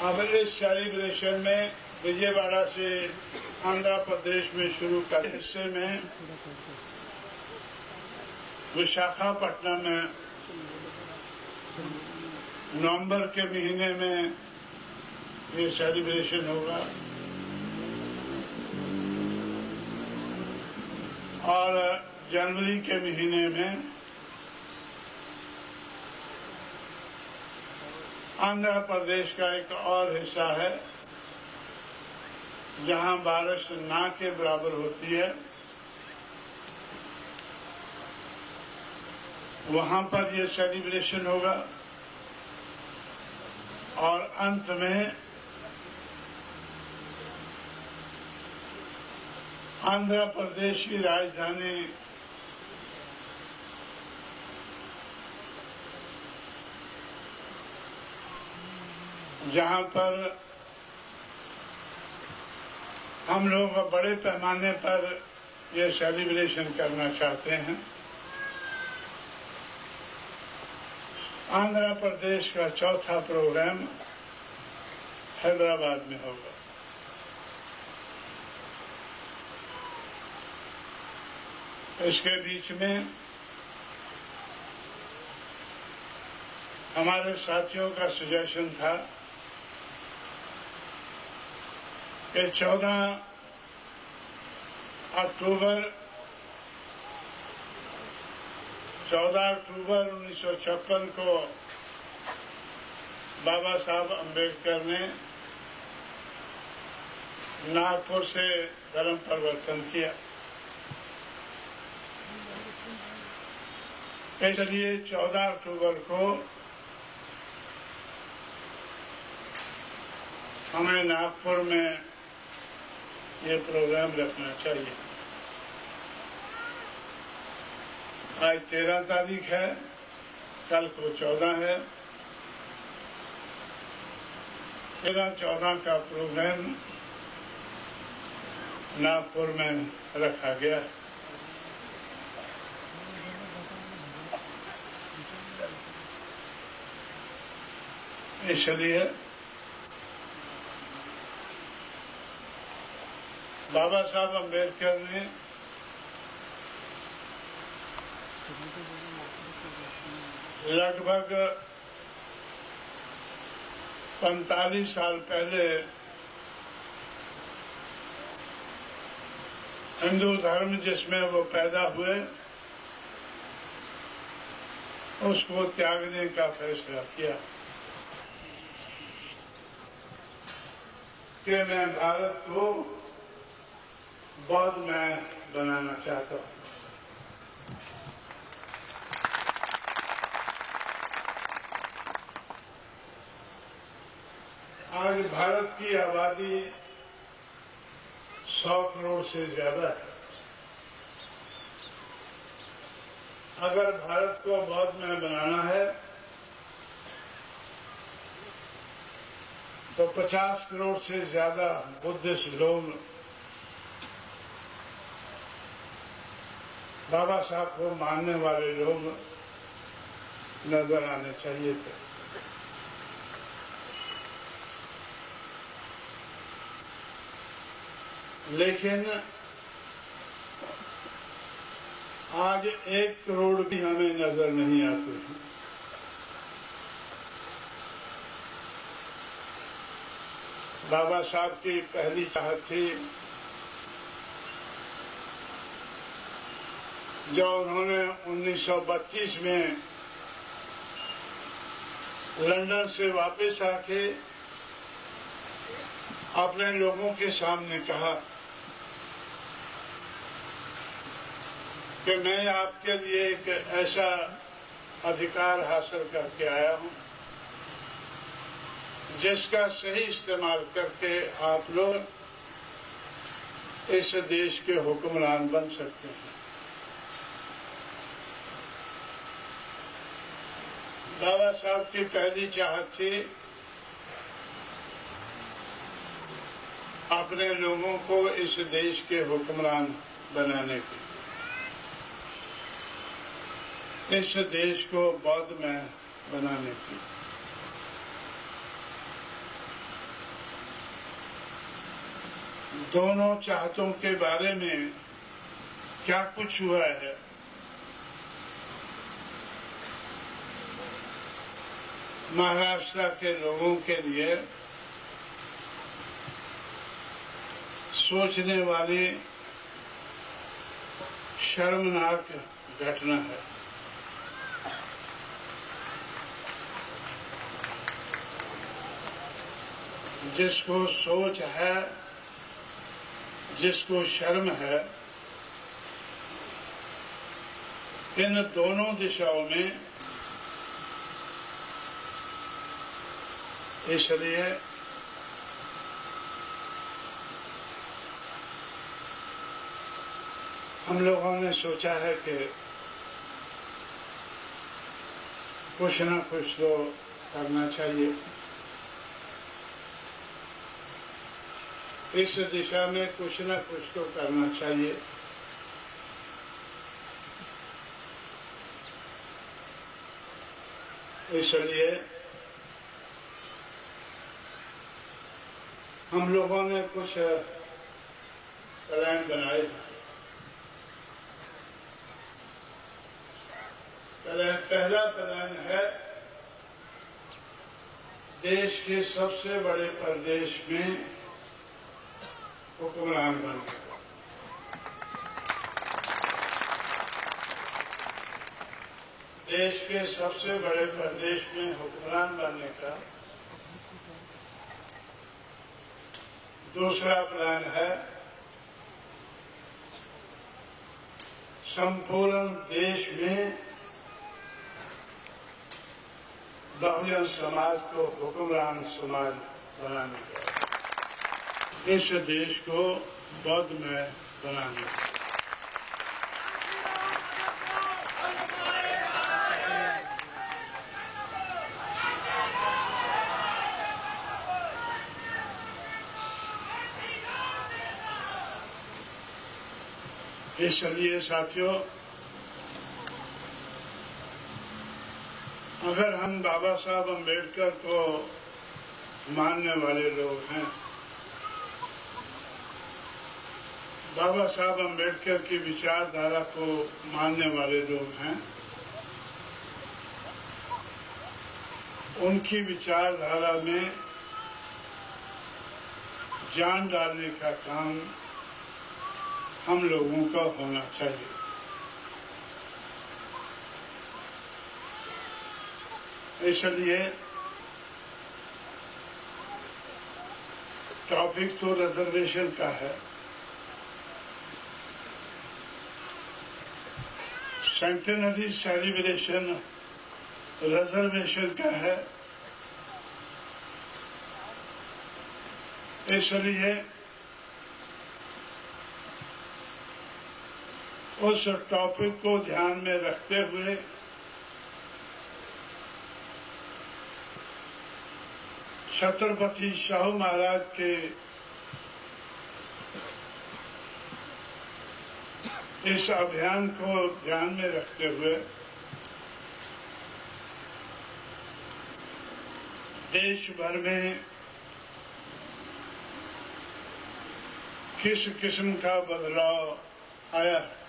अब इस सेलिब्रेशन में विजयवाड़ा से आंध्र प्रदेश में शुरू कर हिस्से में विशाखापट्टनम में नवंबर के महीने में ये सेलिब्रेशन होगा और जनवरी के महीने में आंध्र प्रदेश का एक और हिस्सा है जहां बारिश ना के बराबर होती है, वहां पर ये सेलिब्रेशन होगा और अंत में आंध्र प्रदेश की राजधानी जहां पर हम लोग बड़े पैमाने पर ये सेलिब्रेशन करना चाहते हैं, आंध्र प्रदेश का चौथा प्रोग्राम हैदराबाद में होगा। इसके बीच में हमारे साथियों का सजेशन था कि 14 अक्टूबर 1956 को बाबा साहब अम्बेडकर ने नागपुर से धर्म परिवर्तन किया, इसलिए 14 अक्टूबर को हमें नागपुर में ये प्रोग्राम रखना चाहिए। आज 13 तारीख है, कल को 14 है। 13-14 का प्रोग्राम नागपुर में रखा गया है। इसलिए बाबा साहब अम्बेडकर ने लगभग 45 साल पहले हिंदू धर्म जिसमें वो पैदा हुए उसको त्यागने का फैसला किया कि मैं भारत को बौद्ध में बनाना चाहता हूं। आज भारत की आबादी 100 करोड़ से ज्यादा है। अगर भारत को बौद्ध में बनाना है तो 50 करोड़ से ज्यादा बुद्धिस्ट लोग बाबा साहब को मानने वाले लोग नजर आने चाहिए थे। लेकिन आज 1 करोड़ भी हमें नजर नहीं आते हैं। बाबा साहब की पहली चाहत थी जो उन्होंने 1932 में लंदन से वापस आके अपने लोगों के सामने कहा कि मैं आपके लिए एक ऐसा अधिकार हासिल करके आया हूं जिसका सही इस्तेमाल करके आप लोग इस देश के हुक्मरान बन सकते हैं। बाबा साहब की पहली चाहत थी अपने लोगों को इस देश के हुक्मरान बनाने की, इस देश को बौद्ध में बनाने की। दोनों चाहतों के बारे में क्या कुछ हुआ है, महाराष्ट्र के लोगों के लिए सोचने वाली शर्मनाक घटना है। जिसको सोच है, जिसको शर्म है, इन दोनों दिशाओं में, इसलिए हम लोगों ने सोचा है कि कुछ ना कुछ तो करना चाहिए। इस दिशा में कुछ ना कुछ तो करना चाहिए। इसलिए हम लोगों ने कुछ प्लान बनाए। पहला प्लान है देश के सबसे बड़े प्रदेश में हुक्मरान बनने का। देश के सबसे बड़े प्रदेश में हुक्मरान बनने का। दूसरा प्लान है संपूर्ण देश में बहुजन समाज को हुक्मरान समाज बनाने का, इस देश को बौद्धमय बनाने का। इसलिए साथियों, अगर हम बाबा साहब अम्बेडकर को मानने वाले लोग हैं, बाबा साहब अम्बेडकर की विचारधारा को मानने वाले लोग हैं, उनकी विचारधारा में जान डालने का काम हम लोगों का होना चाहिए। इसलिए टॉपिक तो रिजर्वेशन का है, सेंटेनरी सेलिब्रेशन रिजर्वेशन का है। इसलिए उस टॉपिक को ध्यान में रखते हुए छत्रपति शाहू महाराज के इस अभियान को ध्यान में रखते हुए देश भर में किस किस्म का बदलाव आया है,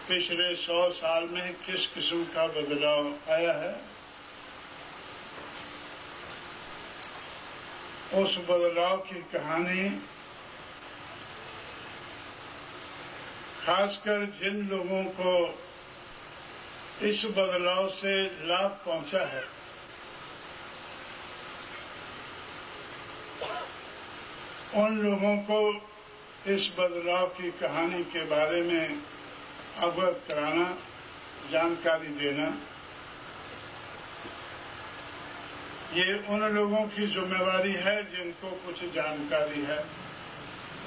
पिछले 100 साल में किस किस्म का बदलाव आया है, उस बदलाव की कहानी खासकर जिन लोगों को इस बदलाव से लाभ पहुंचा है, उन लोगों को इस बदलाव की कहानी के बारे में अवगत कराना, जानकारी देना, ये उन लोगों की जिम्मेवारी है जिनको कुछ जानकारी है।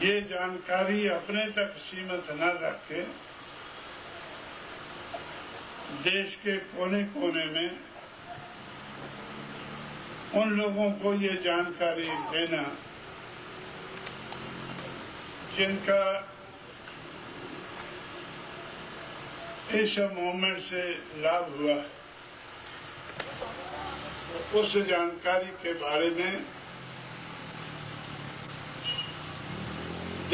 ये जानकारी अपने तक सीमित न रख के देश के कोने कोने में उन लोगों को ये जानकारी देना जिनका इस मूवमेंट से लाभ हुआ है, उस जानकारी के बारे में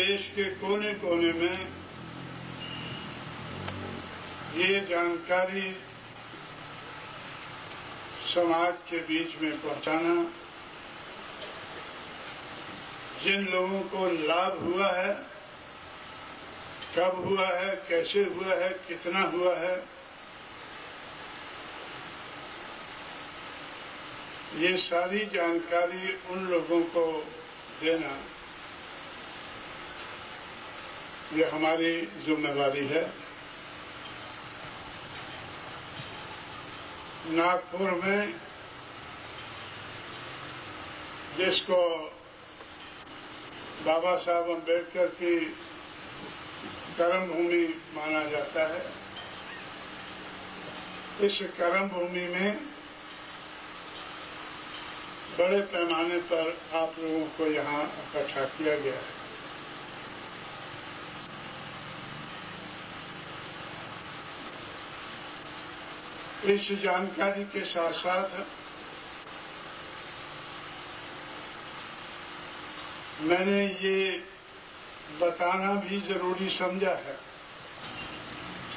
देश के कोने कोने में ये जानकारी समाज के बीच में पहुंचाना, जिन लोगों को लाभ हुआ है, कब हुआ है, कैसे हुआ है, कितना हुआ है, ये सारी जानकारी उन लोगों को देना, ये हमारी जिम्मेवारी है। नागपुर में जिसको बाबा साहब अम्बेडकर की कर्म भूमि माना जाता है, इस कर्म भूमि में बड़े पैमाने पर आप लोगों को यहाँ इकट्ठा किया गया है। इस जानकारी के साथ साथ मैंने ये बताना भी जरूरी समझा है,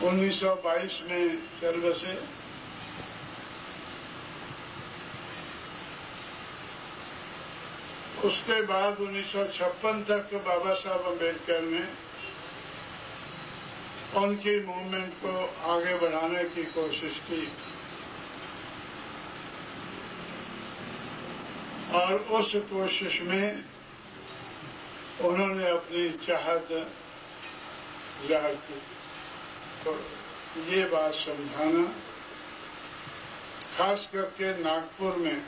1922 में चल बसे, उसके बाद 1956 तक बाबा साहब अम्बेडकर ने उनकी मूवमेंट को आगे बढ़ाने की कोशिश की और उस कोशिश में उन्होंने अपनी चाहत जाहिर की। तो ये बात समझाना, खास करके नागपुर में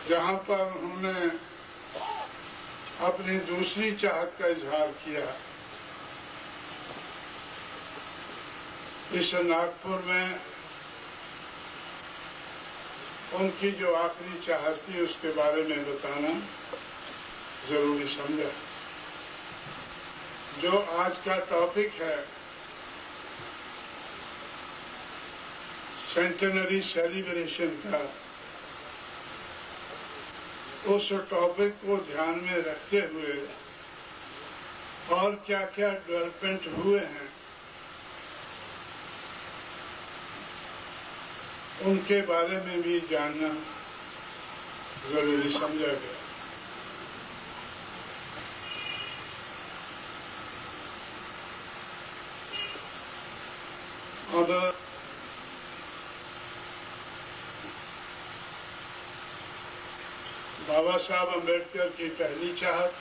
जहाँ पर उन्होंने अपनी दूसरी चाहत का इजहार किया, इस नागपुर में उनकी जो आखिरी चाहत थी उसके बारे में बताना जरूरी समझा। जो आज का टॉपिक है, सेंटेनरी सेलिब्रेशन का, उस टॉपिक को ध्यान में रखते हुए और क्या क्या डेवलपमेंट हुए हैं उनके बारे में भी जानना जरूरी समझा गया। अब बाबा साहब अम्बेडकर की पहली चाहत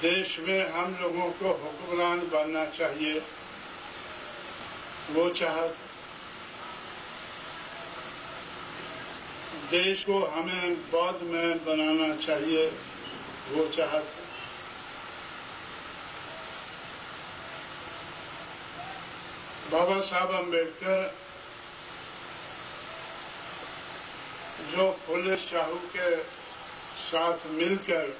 देश में हम लोगों को हुक्मरान बनना चाहिए, वो चाहत, देश को हमें बौद्ध में बनाना चाहिए, वो चाहत, बाबा साहब अम्बेडकर जो फुले शाहू के साथ मिलकर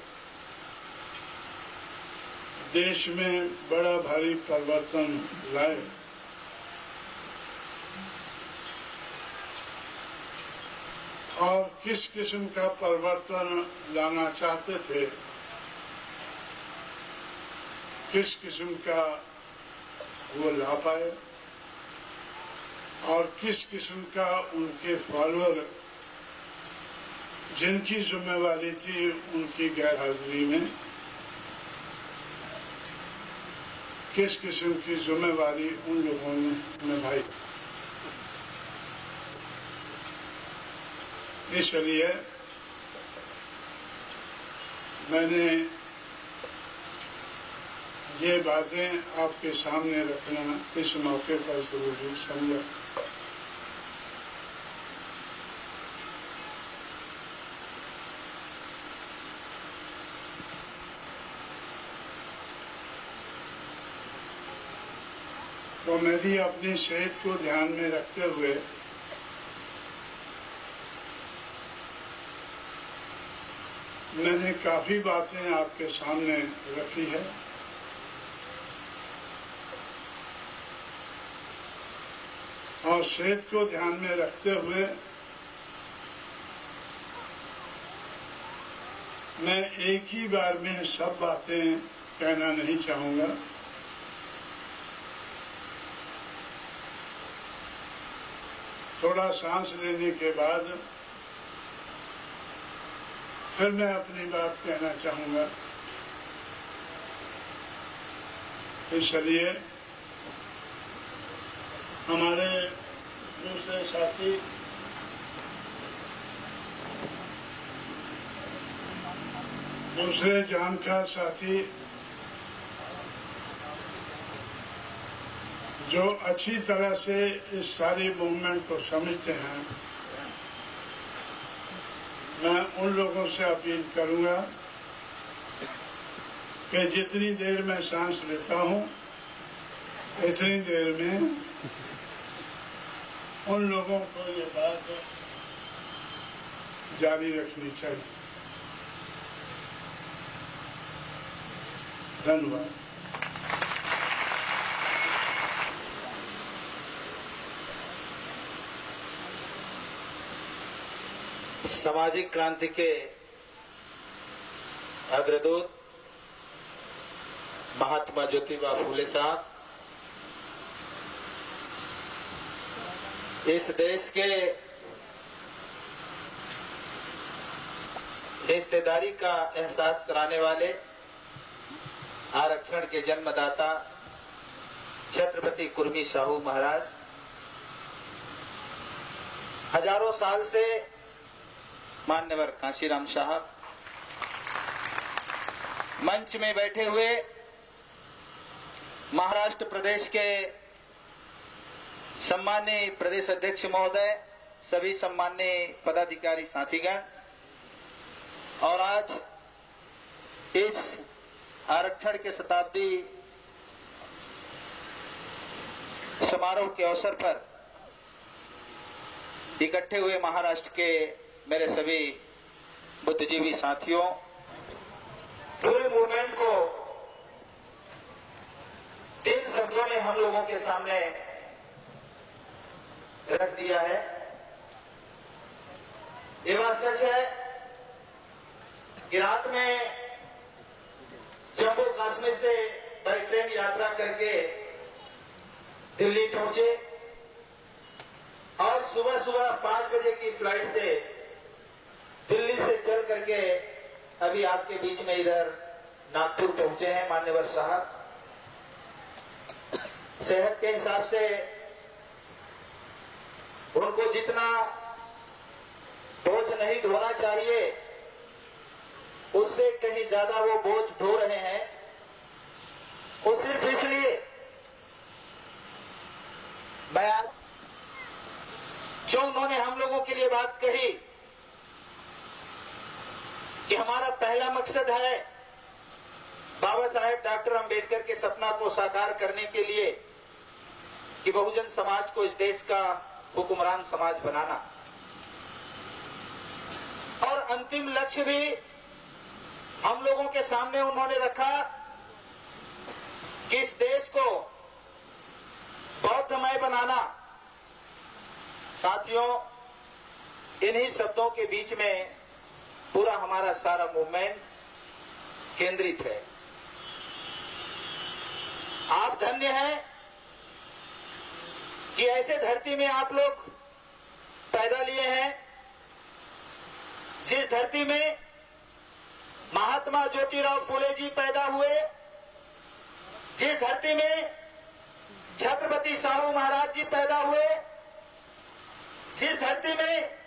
देश में बड़ा भारी परिवर्तन लाए, और किस किस्म का परिवर्तन लाना चाहते थे, किस किस्म का वो ला पाए, और किस किस्म का उनके फॉलोअर जिनकी जिम्मेवारी थी उनकी गैर हाजिरी में किस किस्म की जिम्मेवारी उन लोगों ने निभाई। इसलिए मैंने ये बातें आपके सामने रखना इस मौके पर जरूरी समझा। तो मेरी अपनी सेहत को ध्यान में रखते हुए मैंने काफी बातें आपके सामने रखी है। और सेहत को ध्यान में रखते हुए मैं एक ही बार में सब बातें कहना नहीं चाहूँगा। थोड़ा सांस लेने के बाद फिर मैं अपनी बात कहना चाहूँगा। इसलिए हमारे दूसरे साथी दूसरे जानकार साथी जो अच्छी तरह से इस सारी मूवमेंट को समझते हैं, मैं उन लोगों से अपील करूंगा कि जितनी देर मैं सांस लेता हूं इतनी देर में उन लोगों को ये बात जारी रखनी चाहिए। धन्यवाद। सामाजिक क्रांति के अग्रदूत महात्मा ज्योतिबा फूले साहब इस देश के हिस्सेदारी का एहसास कराने वाले आरक्षण के जन्मदाता छत्रपति कुर्मी साहू महाराज हजारों साल से मान्यवर कांशीराम साहब मंच में बैठे हुए महाराष्ट्र प्रदेश के सम्माननीय प्रदेश अध्यक्ष महोदय, सभी सम्माननीय पदाधिकारी साथीगण और आज इस आरक्षण के शताब्दी समारोह के अवसर पर इकट्ठे हुए महाराष्ट्र के मेरे सभी बुद्धिजीवी साथियों, पूरे मूवमेंट को 3 शब्दों में हम लोगों के सामने रख दिया है। ये बात सच है कि रात में जम्मू कश्मीर से बाई ट्रेन यात्रा करके दिल्ली पहुंचे और सुबह सुबह 5 बजे की फ्लाइट से दिल्ली से चल करके अभी आपके बीच में इधर नागपुर पहुंचे हैं। मान्यवर साहब सेहत के हिसाब से उनको जितना बोझ नहीं ढोना चाहिए उससे कहीं ज्यादा वो बोझ ढो रहे हैं। वो सिर्फ इसलिए मैं जो उन्होंने हम लोगों के लिए बात कही कि हमारा पहला मकसद है बाबा साहेब डॉक्टर अंबेडकर के सपना को साकार करने के लिए कि बहुजन समाज को इस देश का हुक्मरान समाज बनाना, और अंतिम लक्ष्य भी हम लोगों के सामने उन्होंने रखा कि इस देश को बौद्धमय बनाना। साथियों, इन्हीं शब्दों के बीच में पूरा हमारा सारा मूवमेंट केंद्रित है। आप धन्य हैं कि ऐसे धरती में आप लोग पैदा लिए हैं जिस धरती में महात्मा ज्योतिराव फूले जी पैदा हुए, जिस धरती में छत्रपति साहू महाराज जी पैदा हुए, जिस धरती में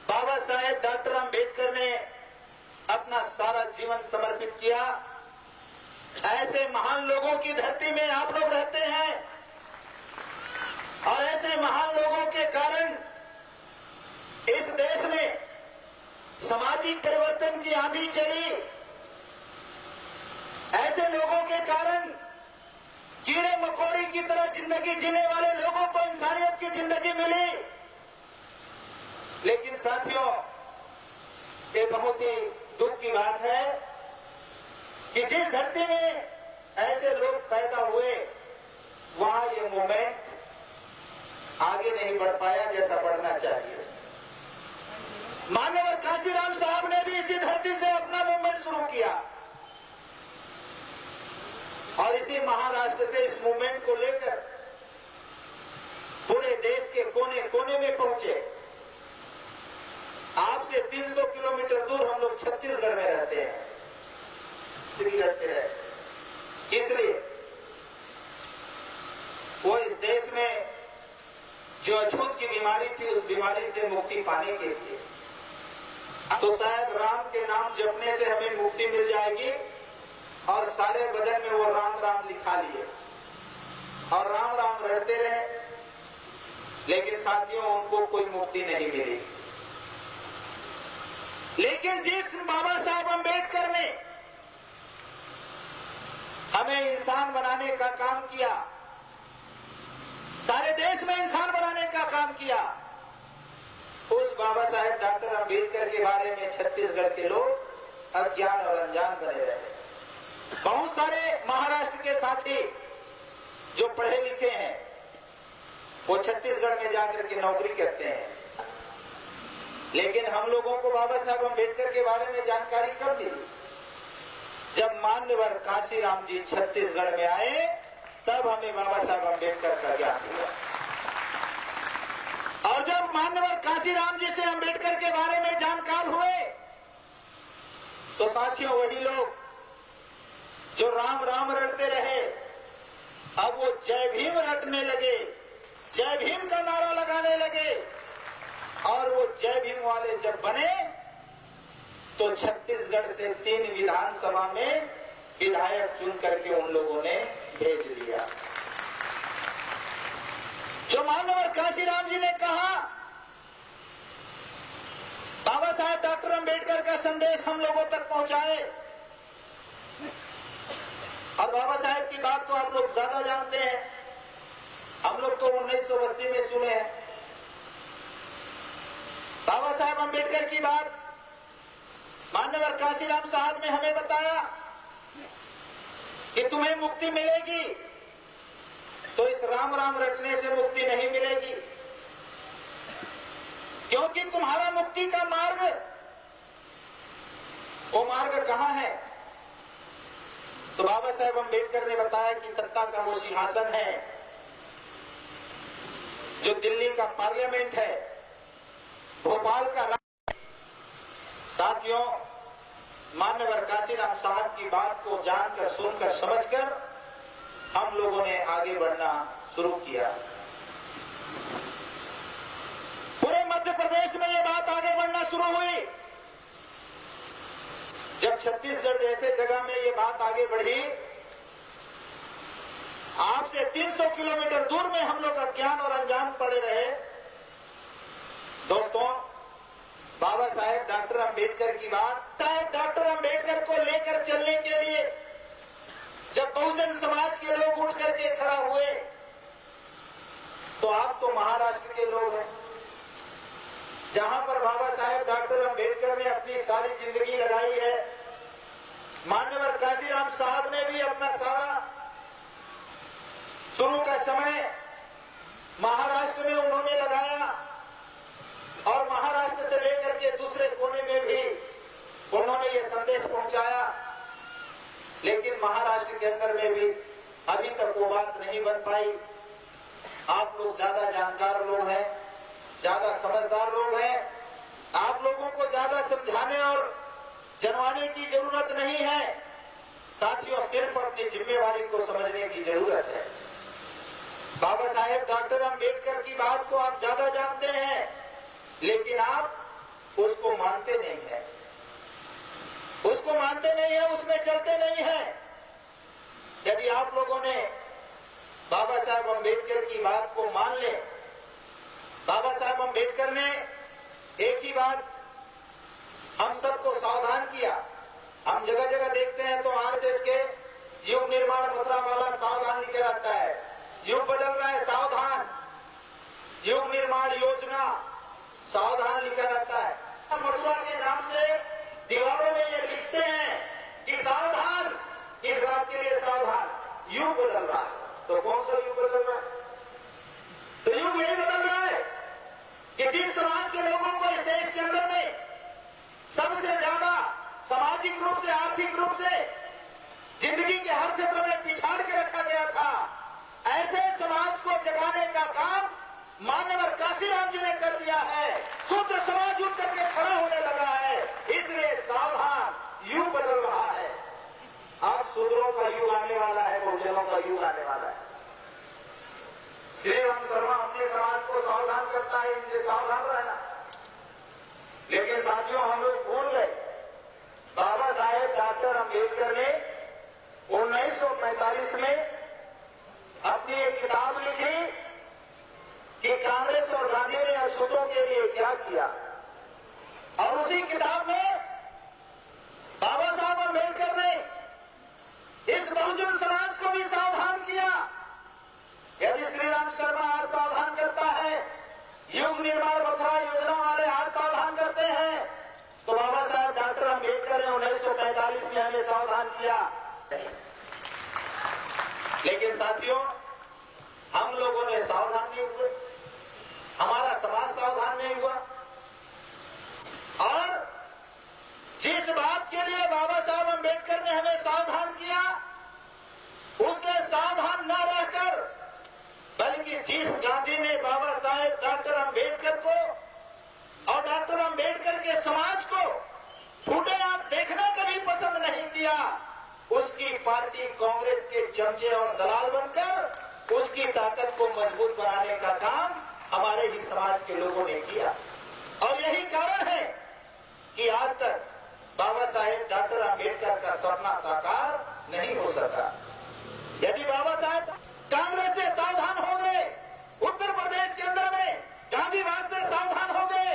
बाबा साहेब डॉक्टर अंबेडकर ने अपना सारा जीवन समर्पित किया, ऐसे महान लोगों की धरती में आप लोग रहते हैं और ऐसे महान लोगों के कारण इस देश में सामाजिक परिवर्तन की आंधी चली। ऐसे लोगों के कारण कीड़े मकोड़े की तरह जिंदगी जीने वाले लोगों को इंसानियत की जिंदगी मिली। लेकिन साथियों, ये बहुत ही दुख की बात है कि जिस धरती में ऐसे लोग पैदा हुए वहां ये मूवमेंट आगे नहीं बढ़ पाया जैसा बढ़ना चाहिए। माननीय काशीराम साहब ने भी इसी धरती से अपना मूवमेंट शुरू किया और इसी महाराष्ट्र से इस मूवमेंट को लेकर पूरे देश के कोने कोने में पहुंचे। आपसे 300 किलोमीटर दूर हम लोग छत्तीसगढ़ में रहते हैं, रहते रहे। इसलिए वो इस देश में जो अछूत की बीमारी थी उस बीमारी से मुक्ति पाने के लिए तो शायद राम के नाम जपने से हमें मुक्ति मिल जाएगी और सारे बदन में वो राम राम लिखा लिए और राम राम रटते रहे, लेकिन साथियों उनको कोई मुक्ति नहीं मिली। लेकिन जिस बाबा साहब अम्बेडकर ने हमें इंसान बनाने का काम किया, सारे देश में इंसान बनाने का काम किया, उस बाबा साहेब डॉक्टर अम्बेडकर के बारे में छत्तीसगढ़ के लोग अज्ञान और अनजान बने रहे। बहुत सारे महाराष्ट्र के साथी जो पढ़े लिखे हैं वो छत्तीसगढ़ में जाकर के नौकरी करते हैं, लेकिन हम लोगों को बाबा साहेब अम्बेडकर के बारे में जानकारी कब मिली? जब मान्यवर काशीराम जी छत्तीसगढ़ में आए तब हमें बाबा साहेब अम्बेडकर का ज्ञान हुआ। और जब मान्यवर काशीराम जी से अम्बेडकर के बारे में जानकार हुए तो साथियों वही लोग जो राम राम रटते रहे अब वो जय भीम रटने लगे, जय भीम का नारा लगाने लगे। और वो जय भीम वाले जब बने तो छत्तीसगढ़ से 3 विधानसभा में विधायक चुन करके उन लोगों ने भेज दिया। जो माननीय काशीराम जी ने कहा बाबा साहेब डॉक्टर अम्बेडकर का संदेश हम लोगों तक पहुंचाए। और बाबा साहेब की बात तो आप लोग ज्यादा जानते हैं, हम लोग तो 1980 में सुने हैं। बाबा साहेब अम्बेडकर की बात माननीय काशीराम साहब ने हमें बताया कि तुम्हें मुक्ति मिलेगी तो इस राम राम रटने से मुक्ति नहीं मिलेगी, क्योंकि तुम्हारा मुक्ति का मार्ग, वो मार्ग कहां है? तो बाबा साहेब अम्बेडकर ने बताया कि सत्ता का वो सिंहासन है जो दिल्ली का पार्लियामेंट है, भोपाल का राज। साथियों, मान्यवर काशीराम साहब की बात को जानकर, सुनकर, समझकर हम लोगों ने आगे बढ़ना शुरू किया। पूरे मध्य प्रदेश में ये बात आगे बढ़ना शुरू हुई। जब छत्तीसगढ़ जैसे जगह में ये बात आगे बढ़ी, आपसे 300 किलोमीटर दूर में हम लोग अज्ञान और अनजान पड़े रहे। दोस्तों, बाबा साहेब डॉक्टर अम्बेडकर की बात, डॉक्टर अम्बेडकर को लेकर चलने के लिए जब बहुजन समाज के लोग उठ करके खड़ा हुए तो आप तो महाराष्ट्र के लोग हैं, जहां पर बाबा साहेब डॉक्टर अम्बेडकर ने अपनी सारी जिंदगी लगाई है। मान्यवर काशीराम साहब ने भी अपना सारा शुरू का समय महाराष्ट्र में उन्होंने लगाया और महाराष्ट्र से लेकर के दूसरे कोने में भी उन्होंने ये संदेश पहुंचाया। लेकिन महाराष्ट्र के अंदर में भी अभी तक वो बात नहीं बन पाई। आप लोग ज्यादा जानकार लोग हैं, ज्यादा समझदार लोग हैं, आप लोगों को ज्यादा समझाने और जनवाने की जरूरत नहीं है। साथियों, सिर्फ अपनी जिम्मेवारी को समझने की जरूरत है। बाबा साहेब डॉक्टर अम्बेडकर की बात को आप ज्यादा जानते हैं, लेकिन आप उसको मानते नहीं हैं, उसको मानते नहीं है, उसमें चलते नहीं है। यदि आप लोगों ने बाबा साहेब अम्बेडकर की बात को मान ले, बाबा साहेब अम्बेडकर ने एक ही बात हम सबको सावधान किया। हम जगह जगह देखते हैं तो आरएसएस के युग निर्माण मुद्रा वाला सावधान लिखा रहता है, युग बदल रहा है सावधान, युग निर्माण योजना सावधान लिखा रहता है। मथुरा के नाम से दीवारों में ये लिखते हैं कि सावधान, इस बात के लिए सावधान, युग बदल रहा है। तो कौन सा युग बदल रहा है? तो युग यही बदल सामाजिक रूप से, आर्थिक रूप से जिंदगी के हर क्षेत्र में पिछाड़ के रखा गया था, ऐसे समाज को जगाने का काम मान्यवर काशीराम जी ने कर दिया है। शूद्र समाज उठ करके खड़ा होने लगा है, इसलिए सावधान, युग बदल रहा है। अब शूद्रों का युग आने वाला है, बहुजनों का युग आने वाला है। श्री राम शर्मा अपने समाज को सावधान करता है, इसलिए सावधान रहना। लेकिन साथियों, हम लोग भूल गए, बाबा साहेब डॉक्टर अम्बेडकर ने 1945 में अपनी एक किताब लिखी कि कांग्रेस और गांधी ने अछूतों के लिए क्या किया, और उसी किताब में बाबा साहब अम्बेडकर ने इस बहुजन समाज को भी सावधान किया। यदि श्री राम शर्मा आज सावधान करता है, युग निर्माण मथुरा योजना वाले आज सावधान करते हैं, तो बाबा साहब डॉक्टर अम्बेडकर ने 1945 में हमें सावधान किया। लेकिन साथियों, हम लोगों ने सावधान नहीं हुए, हमारा समाज सावधान नहीं हुआ, और जिस बात के लिए बाबा साहब अम्बेडकर ने हमें सावधान किया, उससे सावधान न रहकर, बल्कि जिस गांधी ने बाबा साहेब डॉक्टर अम्बेडकर को और डॉक्टर अम्बेडकर के समाज को फूटे आंख देखना कभी पसंद नहीं किया, उसकी पार्टी कांग्रेस के चमचे और दलाल बनकर उसकी ताकत को मजबूत बनाने का काम हमारे ही समाज के लोगों ने किया। और यही कारण है कि आज तक बाबा साहेब डॉक्टर अम्बेडकर का सपना साकार नहीं हो सका। यदि बाबा साहेब कांग्रेस से सावधान हो गए, उत्तर प्रदेश के अंदर में गांधीवाद से सावधान हो गए,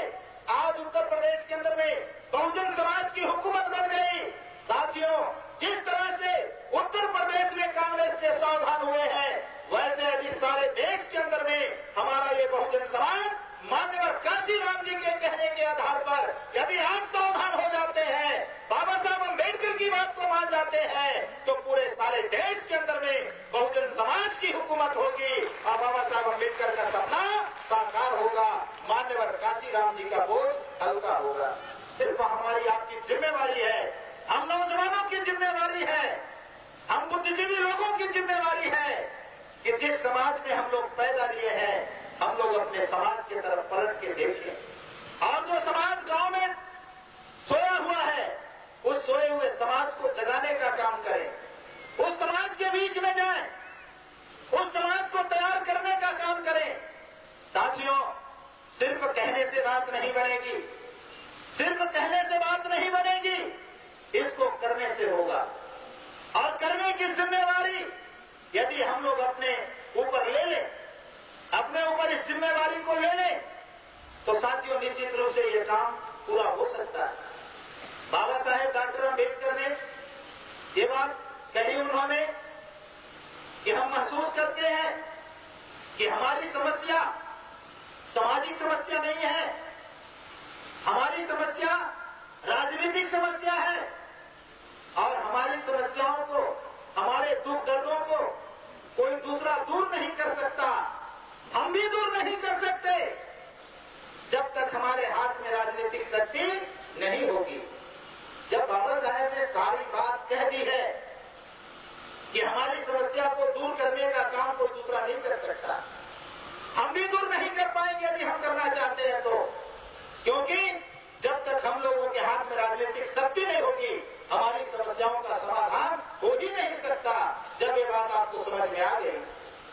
आज उत्तर प्रदेश के अंदर में बहुजन समाज की हुकूमत बन गई। साथियों, जिस तरह से उत्तर प्रदेश में कांग्रेस से सावधान हुए हैं, वैसे यदि सारे देश के अंदर में हमारा ये बहुजन समाज मान्यवर काशीराम जी के कहने के आधार पर यदि आज सावधान हो जाते हैं, बाबा साहब अम्बेडकर की बात को मान जाते हैं, तो पूरे सारे देश के अंदर में बहुजन समाज की हुकूमत होगी और बाबा साहब अम्बेडकर का सपना साकार होगा, मान्यवर काशीराम जी का बोझ हल्का होगा। सिर्फ हमारी आपकी जिम्मेवारी है, हम नौजवानों की जिम्मेवारी है, हम बुद्धिजीवी लोगों की जिम्मेवारी है कि जिस समाज में हम लोग पैदा लिए हैं, हम लोग अपने समाज की तरफ पलट के देखें, और जो समाज गांव में सोया हुआ है, उस सोए हुए समाज को जगाने का काम करें, उस समाज के बीच में जाएं, उस समाज को तैयार करने का काम करें। साथियों, सिर्फ कहने से बात नहीं बनेगी, सिर्फ कहने से बात नहीं बनेगी, इसको करने से होगा। और करने की जिम्मेवारी यदि हम लोग अपने ऊपर ले लें, अपने ऊपर इस जिम्मेवारी को ले लें, तो साथियों निश्चित रूप से ये काम पूरा हो सकता है। बाबा साहेब डॉक्टर अम्बेडकर ने ये बात कही उन्होंने कि हम महसूस करते हैं कि हमारी समस्या सामाजिक समस्या नहीं है, हमारी समस्या राजनीतिक समस्या है, और हमारी समस्याओं को, हमारे दुख दर्दों को कोई दूसरा दूर नहीं कर सकता, हम भी दूर नहीं कर सकते जब तक हमारे हाथ में राजनीतिक शक्ति नहीं होगी। जब बाबा साहेब ने सारी बात कह दी है कि हमारी समस्या को दूर करने का काम कोई दूसरा नहीं कर सकता, हम भी दूर नहीं कर पाएंगे यदि हम करना चाहते हैं तो, क्योंकि जब तक हम लोगों के हाथ में राजनीतिक शक्ति नहीं होगी, हमारी समस्याओं का समाधान हो ही नहीं सकता। जब ये बात आपको समझ में आ गई,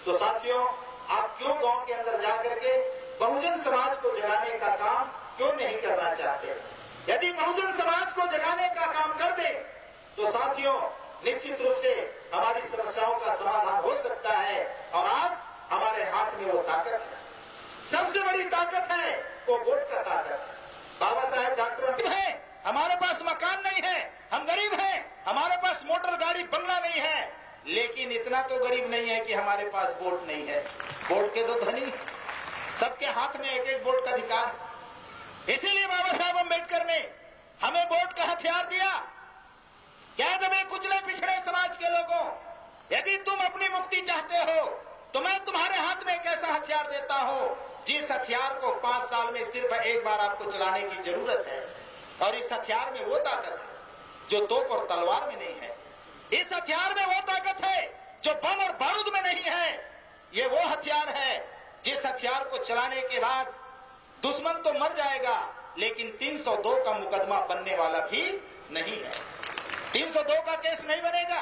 तो साथियों, आप क्यों गांव के अंदर जाकर के बहुजन समाज को जगाने का काम क्यों नहीं करना चाहते? यदि बहुजन समाज को जगाने का काम कर दे, तो साथियों निश्चित रूप से हमारी समस्याओं का समाधान हो सकता है। और आज हमारे हाथ में वो ताकत है, सबसे बड़ी ताकत है वो वोट का ताकत। बाबा साहेब डॉक्टर है, हमारे पास मकान नहीं है, हम गरीब हैं, हमारे पास मोटर गाड़ी बंगला नहीं है, लेकिन इतना तो गरीब नहीं है कि हमारे पास वोट नहीं है। वोट के तो धनी, सबके हाथ में एक एक वोट का अधिकार है। इसीलिए बाबा साहब अम्बेडकर ने हमें वोट का हथियार दिया। क्या दबे कुचले पिछड़े समाज के लोगों, यदि तुम अपनी मुक्ति चाहते हो तो मैं तुम्हारे हाथ में एक ऐसा हथियार देता हूं जिस हथियार को 5 साल में सिर्फ एक बार आपको चलाने की जरूरत है। और इस हथियार में वो ताकत है जो तोप और तलवार में नहीं है। इस हथियार में वो ताकत है जो बम और बारूद में नहीं है। ये वो हथियार है जिस हथियार को चलाने के बाद दुश्मन तो मर जाएगा, लेकिन 302 का मुकदमा बनने वाला भी नहीं है। 302 का केस नहीं बनेगा।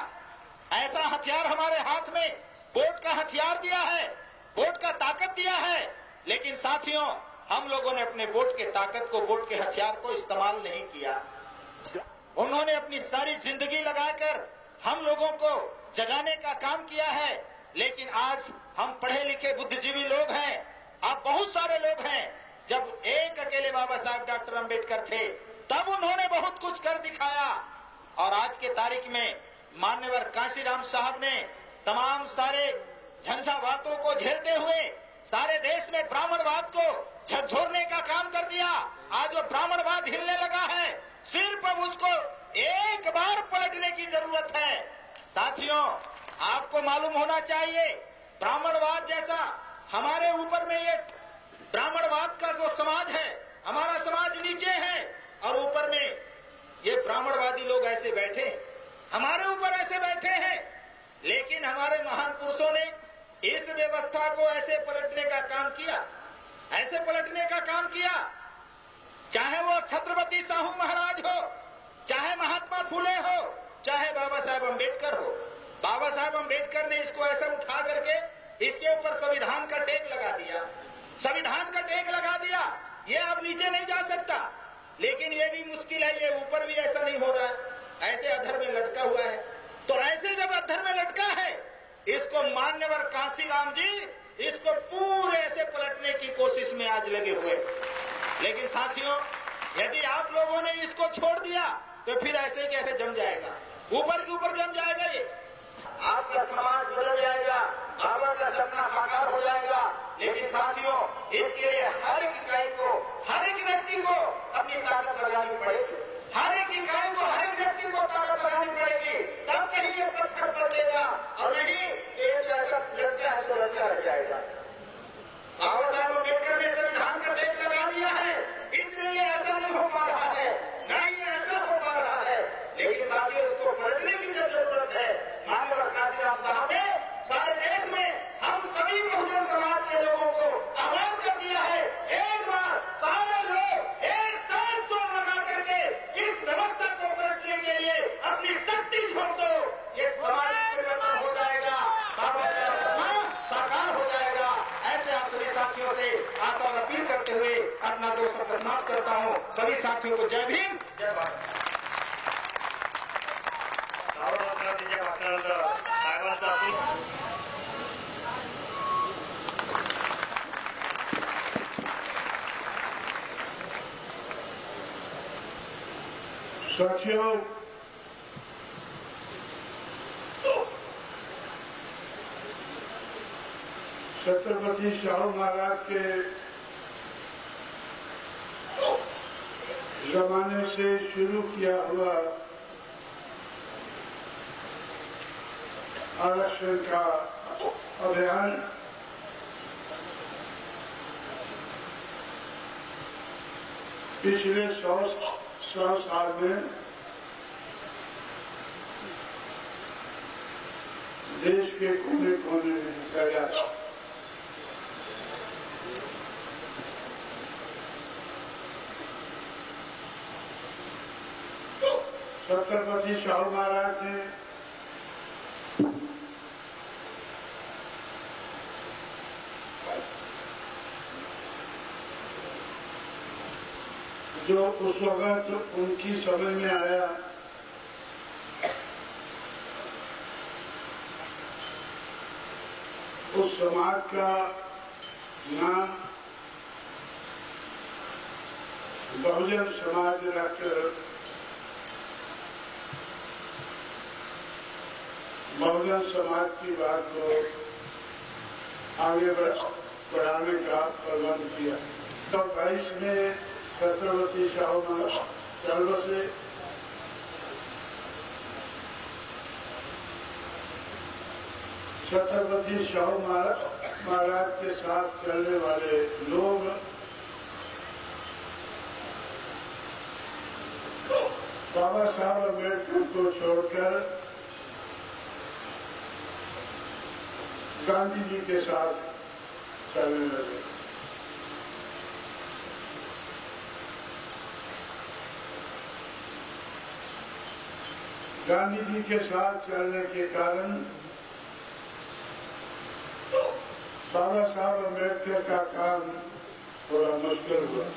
ऐसा हथियार हमारे हाथ में वोट का हथियार दिया है, वोट का ताकत दिया है। लेकिन साथियों, हम लोगों ने अपने वोट के ताकत को, वोट के हथियार को इस्तेमाल नहीं किया। उन्होंने अपनी सारी जिंदगी लगाकर हम लोगों को जगाने का काम किया है। लेकिन आज हम पढ़े लिखे बुद्धिजीवी लोग हैं, आप बहुत सारे लोग हैं। जब एक अकेले बाबा साहब डॉक्टर अंबेडकर थे, तब उन्होंने बहुत कुछ कर दिखाया। और आज के तारीख में मान्यवर कांशीराम साहब ने तमाम सारे झंझावातों को झेलते हुए सारे देश में ब्राह्मणवाद को झकझोरने का काम कर दिया। आज वो ब्राह्मणवाद हिलने लगा है, सिर्फ अब उसको एक बार पलटने की जरूरत है। साथियों, आपको मालूम होना चाहिए, ब्राह्मणवाद जैसा हमारे ऊपर में ये ब्राह्मणवाद का जो समाज है, हमारा समाज नीचे है और ऊपर में ये ब्राह्मणवादी लोग ऐसे बैठे, हमारे ऊपर ऐसे बैठे हैं। लेकिन हमारे महान पुरुषों ने इस व्यवस्था को ऐसे पलटने का काम किया, ऐसे पलटने का काम किया। चाहे वो छत्रपति साहू महाराज हो, चाहे महात्मा फुले हो, चाहे बाबा साहब अंबेडकर हो। बाबा साहब अंबेडकर ने इसको ऐसा उठा करके इसके ऊपर संविधान का टेक लगा दिया, संविधान का टेक लगा दिया। ये अब नीचे नहीं जा सकता। लेकिन ये भी मुश्किल है, ये ऊपर भी ऐसा नहीं हो रहा है, ऐसे अधर में लटका हुआ है। तो ऐसे जब अधर में लटका है, इसको मान्यवर कांशीराम जी इसको पूरे ऐसे पलटने की कोशिश में आज लगे हुए। लेकिन साथियों, यदि आप लोगों ने इसको छोड़ दिया तो फिर ऐसे कैसे जम जाएगा, ऊपर के ऊपर जम जाएगा। ये आपका समाज बदल जाएगा, बाबा का सपना साकार हो जाएगा। लेकिन साथियों, इसके लिए हर एक इकाई को, हर एक व्यक्ति को अपनी ताकत लगानी पड़ेगी। हर एक इकाई को, हर एक व्यक्ति को ताकत लगानी पड़ेगी, तब कहीं ये पत्थर पलटेगा। और नहीं ये जो ऐसा लटका है तो लटका रह जाएगा। बाबा साहब अम्बेडकर ने संविधान का टेक लगा दिया है, इसलिए ऐसा नहीं हो पा रहा है, न ही ऐसा हो पा रहा है। लेकिन साथियों, इसको पलटने की जब जरूरत है, माननीय कांशीराम साहब ने सारे देश में हम सभी बहुजन समाज के लोगों को आह्वान कर दिया है, एक बार सारे लोग एक साथ जोर लगा करके इस व्यवस्था को पलटने के लिए अपनी शक्ति झोंक दो। ये समाज परिवर्तन हो जाएगा, बाबा का सपना साकार हो जाएगा। ऐसे आप सभी साथियों से आशा और अपील करते हुए अपना 2 शब्द समाप्त करता हूँ। सभी साथियों को जय भीम, जय भारत। साथियों, छत्रपति शाहू महाराज के जमाने से शुरू किया हुआ आरक्षण का अभियान पिछले 100 साल में देश के कोने कोने में फैला। छत्रपति शाहू महाराज ने जो उस वक्त उनकी समझ में आया, उस समाज का नाम बहुजन समाज रखकर बहुजन समाज की बात को आगे बढ़ाने का प्रबंध किया। तो 22 में छत्रपति शाहू महाराज से छत्रपति शाहू महाराज के साथ चलने वाले लोग बाबा साहब अम्बेडकर को छोड़कर गांधी जी के साथ चलने लगे। गांधी जी के साथ चलने के कारण बाबा साहब अम्बेडकर का काम थोड़ा मुश्किल हुआ।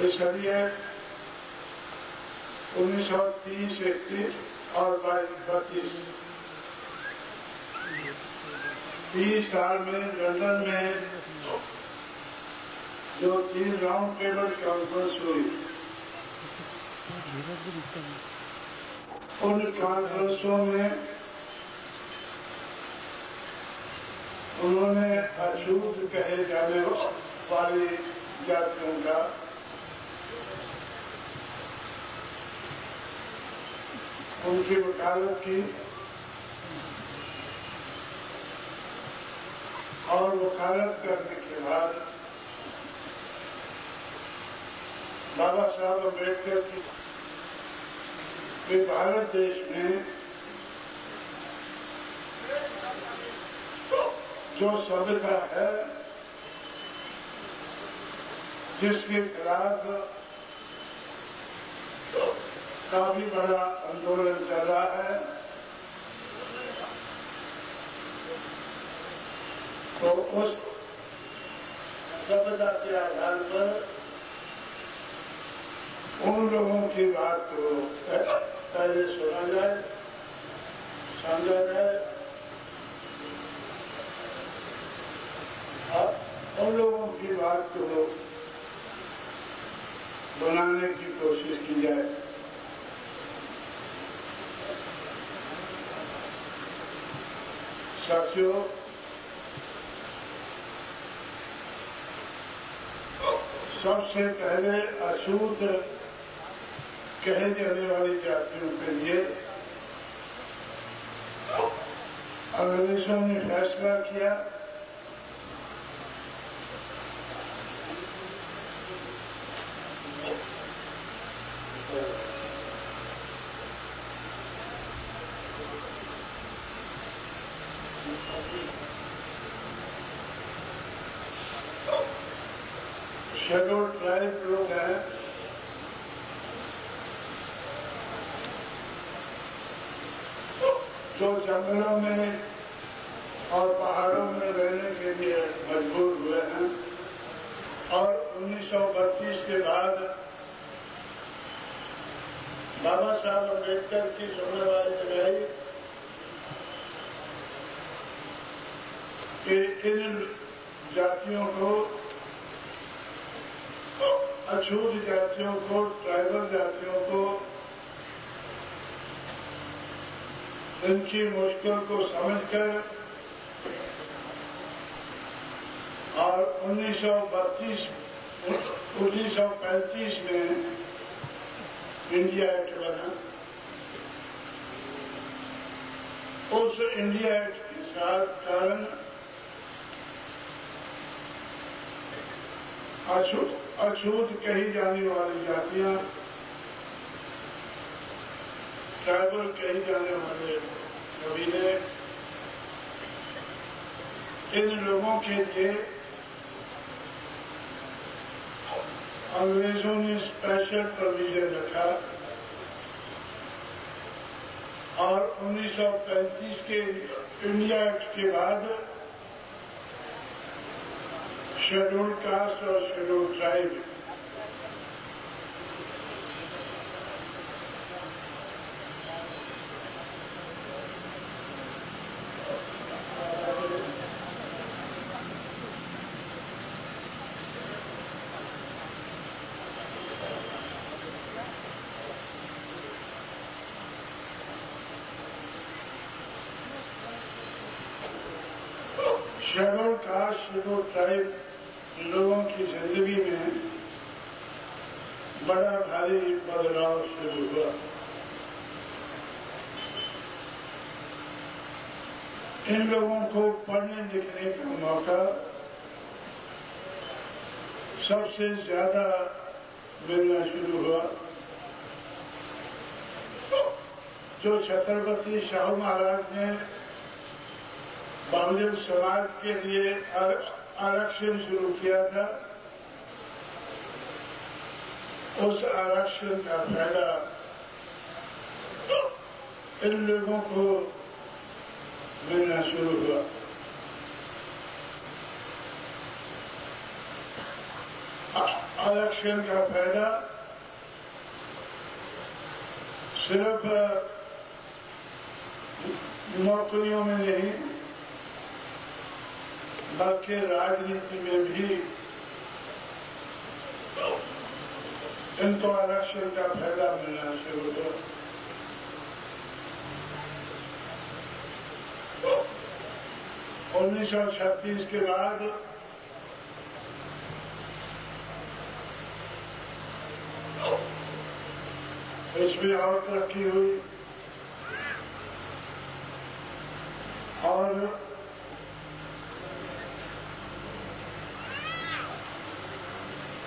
इसलिए 1930, 31 और 32 30 साल में लंदन में जो 3 राउंड टेबल कॉन्फ्रेंस हुई, उन कॉन्फ्रेंसों में उन्होंने अछूत कहे जाने वाली जातियों का उनकी वकालत की और वकालत करने के बाद बाबा साहब अम्बेडकर की भारत देश में जो सभ्यता है जिसके खिलाफ काफी बड़ा आंदोलन चल रहा है, तो उस सभ्यता के आधार पर उन लोगों की बात को पहले सुना जाए, समझा जाए, और उन लोगों की बात को बनाने की कोशिश की जाए। साथियों, सबसे पहले अछूत कहे जाने वाली जातियों के लिए अंग्रेजों ने फैसला किया शेड्यूल ट्राइब लोग हैं, जो जंगलों में और पहाड़ों में रहने के लिए मजबूर हुए हैं, और 1932 के बाद बाबा साहब अम्बेडकर की जिम्मेवारी लगाई कि इन जातियों को, अछूत जातियों को, ट्राइबल जातियों को इनकी मुश्किल को समझकर और 1935 में इंडिया एक्ट बना। उस इंडिया एक्ट के साथ कारण अछूत कही जाने वाली जातियां, ट्राइबल कही जाने वाले कबीले, इन लोगों के लिए अंग्रेजों ने स्पेशल प्रोविजन रखा और 1935 के इंडिया एक्ट के बाद शेड्यूल कास्ट और schedule tribe schedule caste, schedule tribe लोगों की जिंदगी में बड़ा भारी बदलाव शुरू हुआ। इन लोगों को पढ़ने लिखने का मौका सबसे ज्यादा मिलना शुरू हुआ। जो छत्रपति शाहू महाराज ने बहुजन समाज के लिए आरक्षण शुरू किया था, उस आरक्षण का फायदा इन लोगों को मिलना शुरू हुआ। आरक्षण का फायदा सिर्फ नौकरियों में नहीं बल्कि राजनीति में भी इनको आरक्षण का फायदा मिलना शुरू हुआ। 1936 के बाद इसमें और तरक्की हुई और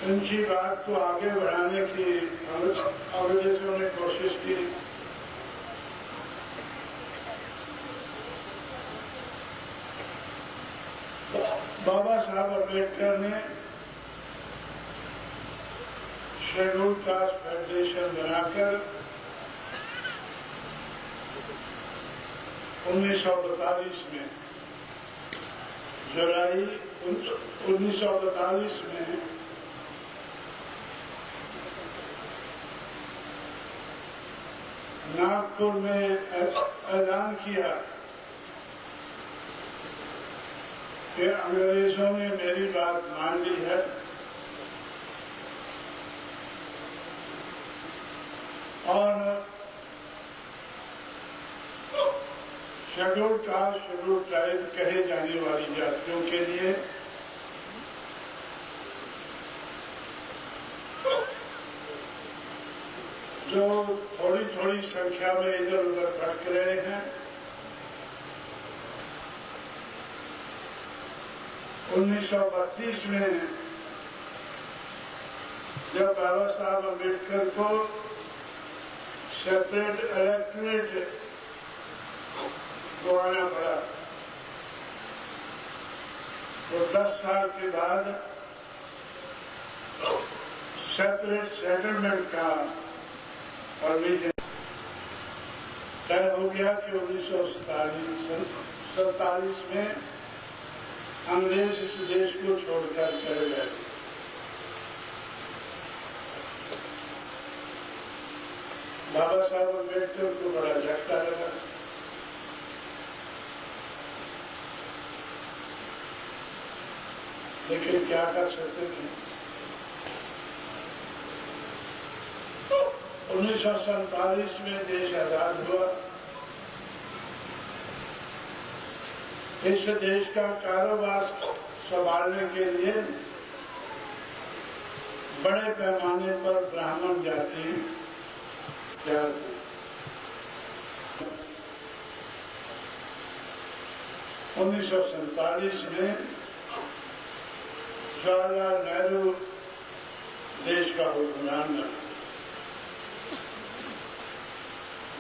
इनकी बात को आगे बढ़ाने की अंग्रेजों ने कोशिश की। बाबा साहब अम्बेडकर ने शेड्यूल कास्ट फेडरेशन बनाकर 1942 में जुलाई 1942 में नागपुर में ऐलान किया कि अंग्रेजों ने मेरी बात मान ली है और शेड्यूल कास्ट शेड्यूल ट्राइब कहे जाने वाली जातियों के लिए जो थोड़ी थोड़ी संख्या में इधर उधर भटक रहे हैं, 1932 में जब बाबा साहब अम्बेडकर को सेपरेट इलेक्टोरेट को आना पड़ा, तो 10 साल के बाद सेपरेट सेटलमेंट का परमिशन तय हो गया कि 1947 में अंग्रेज इस देश को छोड़कर चले गए। बाबा साहब अम्बेडकर को बड़ा झटका लगा। लेकिन क्या कर सकते थे। 1947 में देश आजाद हुआ। इस देश का कारोबार संभालने के लिए बड़े पैमाने पर ब्राह्मण जाति 1947 में जवाहरलाल नेहरू देश का हुक्मरान बना।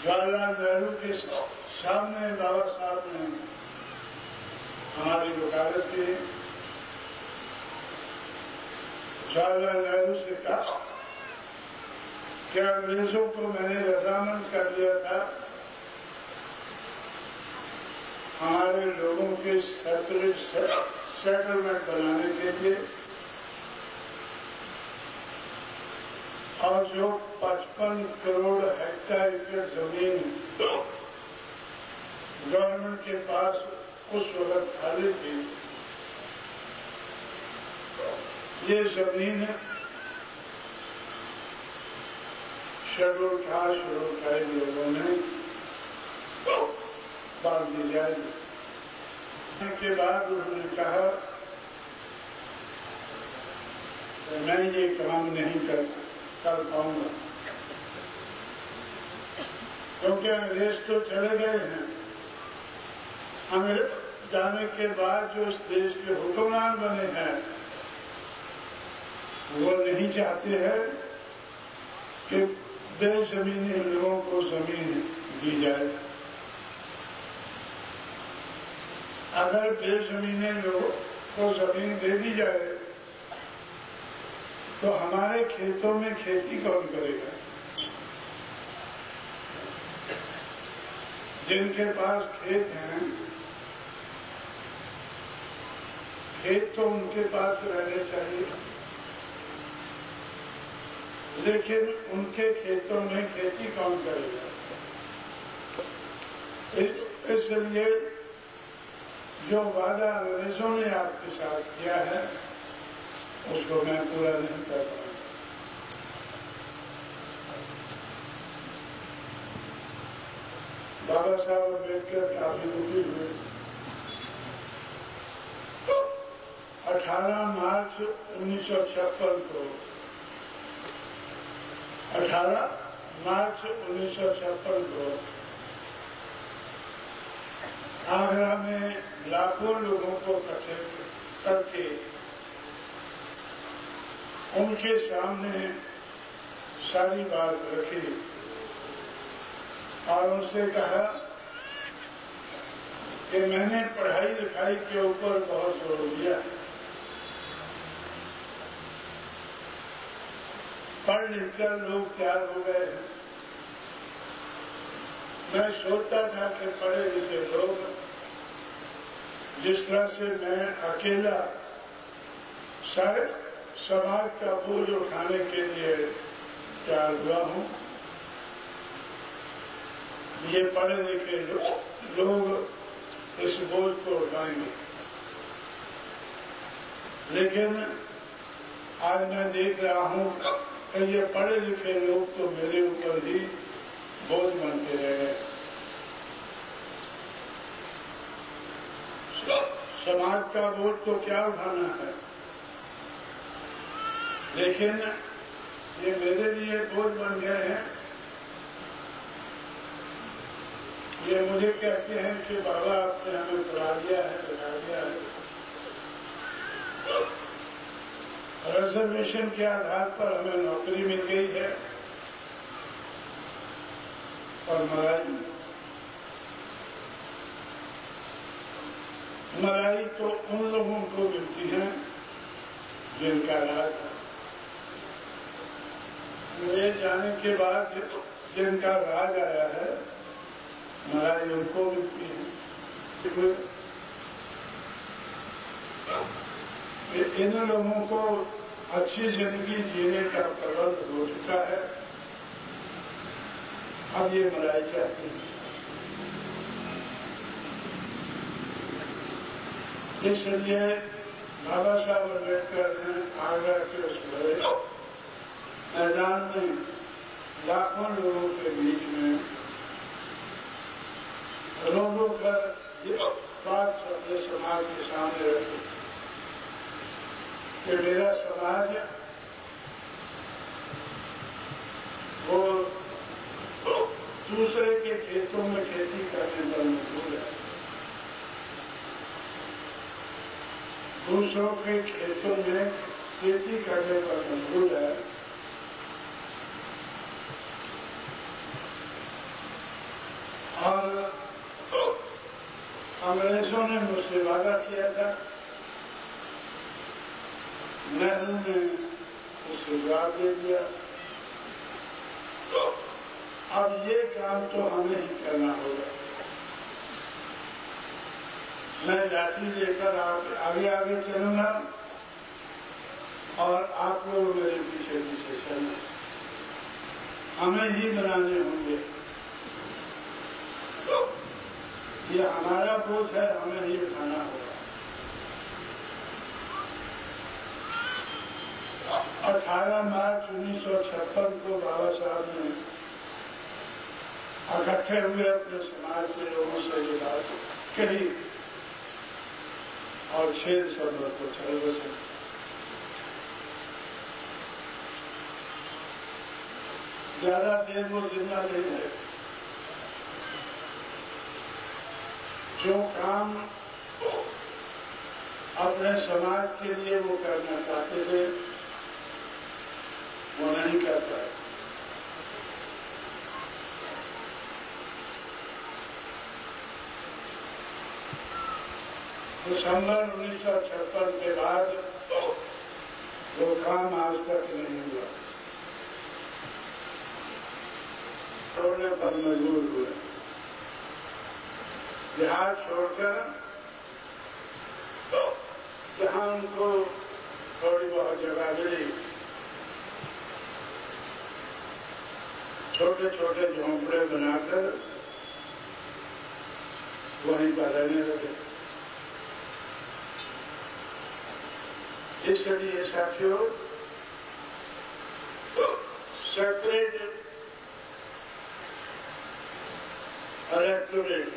जवाहरलाल नेहरू के सामने बाबा साहब ने हमारी वकालत की। जवाहरलाल नेहरू से कहा कि अंग्रेजों को मैंने रजामंद कर दिया था हमारे लोगों के सेपरेट सेटलमेंट बनाने के लिए, और जो 55 करोड़ हेक्टेयर जमीन गवर्नमेंट के पास उस वक्त खाली थी, ये जमीन शेड्यूल कास्ट शेड्यूल ट्राइब लोगों ने बांट दी जाएगी। के बाद उन्होंने कहा मैं ये काम नहीं कर पाऊंगा, क्योंकि अंग्रेज तो चले गए हैं, अंग्रेज जाने के बाद जो इस देश के हुक्मरान बने हैं वो नहीं चाहते हैं कि बेजमीने लोगों को जमीन दी जाए। अगर बेजमीने लोगों को जमीन दे दी जाए तो हमारे खेतों में खेती कौन करेगा? जिनके पास खेत हैं, खेत तो उनके पास रहने चाहिए, लेकिन उनके खेतों में खेती कौन करेगा? इसलिए जो वादा अंग्रेजों ने आपके साथ किया है उसको मैं पूरा नहीं कर पाऊंगा। बाबा साहब अम्बेडकर काफी दुखी हुए। 18 मार्च 1956 को 18 मार्च 1956 को आगरा में लाखों लोगों को इकट्ठे करके उनके सामने सारी बात रखी और उनसे कहा कि मैंने पढ़ाई लिखाई के ऊपर बहुत जोर दिया, पढ़ लिखकर लोग तैयार हो गए हैं। मैं सोचता था कि पढ़े लिखे लोग जिस तरह से मैं अकेला सारे समाज का बोझ उठाने के लिए तैयार हुआ हूँ, ये पढ़े लिखे लोग इस बोझ को उठाएंगे। लेकिन आज मैं देख रहा हूँ कि ये पढ़े लिखे लोग तो मेरे ऊपर ही बोझ बनते रहे। समाज का बोझ तो क्या उठाना है, लेकिन ये मेरे लिए बोझ बन गए हैं। ये मुझे कहते हैं कि बाबा आपने हमें पढ़ा दिया है, बता दिया है, रिजर्वेशन के आधार पर हमें नौकरी मिल गई है और मलाई तो उन लोगों को मिलती है जिनका राज है। मेरे जाने के बाद जिनका राज आया है मलाई उनको मिलती है। इन लोगों को अच्छी जिंदगी जीने का प्रबंध हो चुका है, अब ये मलाई चाहती है। इसलिए बाबा साहब अम्बेडकर ने आगरा के उस बड़े मैदान में लाखों लोगों के बीच में रो कर ये बात अपने समाज के सामने रखी कि मेरा समाज वो दूसरे के खेतों में खेती करने पर मजबूर है, दूसरों के खेतों में खेती करने पर मजबूर है। और अंग्रेजों ने मुझसे वादा किया था, नेहरू ने उसे जवाब दे दिया, अब ये काम तो हमें ही करना होगा। मैं लाठी लेकर आगे आगे चलूंगा और आप लोग मेरे पीछे पीछे चलना, हमें ही बनाने होंगे। ये हमारा बोझ है, हमें ही उठाना होगा। 18 मार्च 1956 को बाबा साहब ने इकट्ठे हुए अपने समाज के लोगों से ये बात कही और 6 दिसंबर को चल बसे। ज्यादा देर वो जिंदा नहीं है। जो काम अपने समाज के लिए वो करना चाहते थे वो नहीं कर पाए। दिसंबर 1956 के बाद वो काम आज तक नहीं हुआ, छोड़ने पर मजबूर हुए। बिहार छोड़कर जहाँ उनको थोड़ी बहुत जगह मिली, छोटे छोटे झोंपड़े बनाकर वहीं पर रहने लगे। इसलिए साथियों, सेपरेट इलेक्टोरेट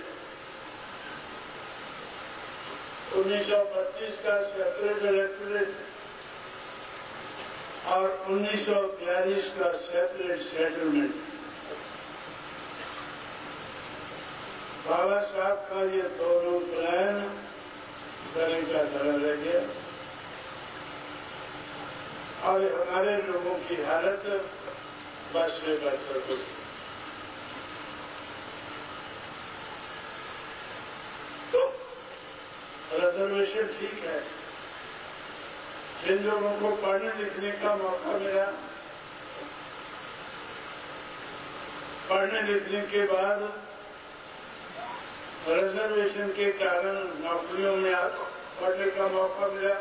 1932 का सेपरेट इलेक्टोरेट और 1942 का सेपरेट सेटलमेंट, बाबा साहब का ये दोनों प्लान करने का धरा रह गया और हमारे लोगों की हालत बस से बदतर हो गई। रिजर्वेशन ठीक है, जिन लोगों को पढ़ने लिखने का मौका मिला, पढ़ने लिखने के बाद रिजर्वेशन के कारण नौकरियों में पढ़ने का मौका मिला,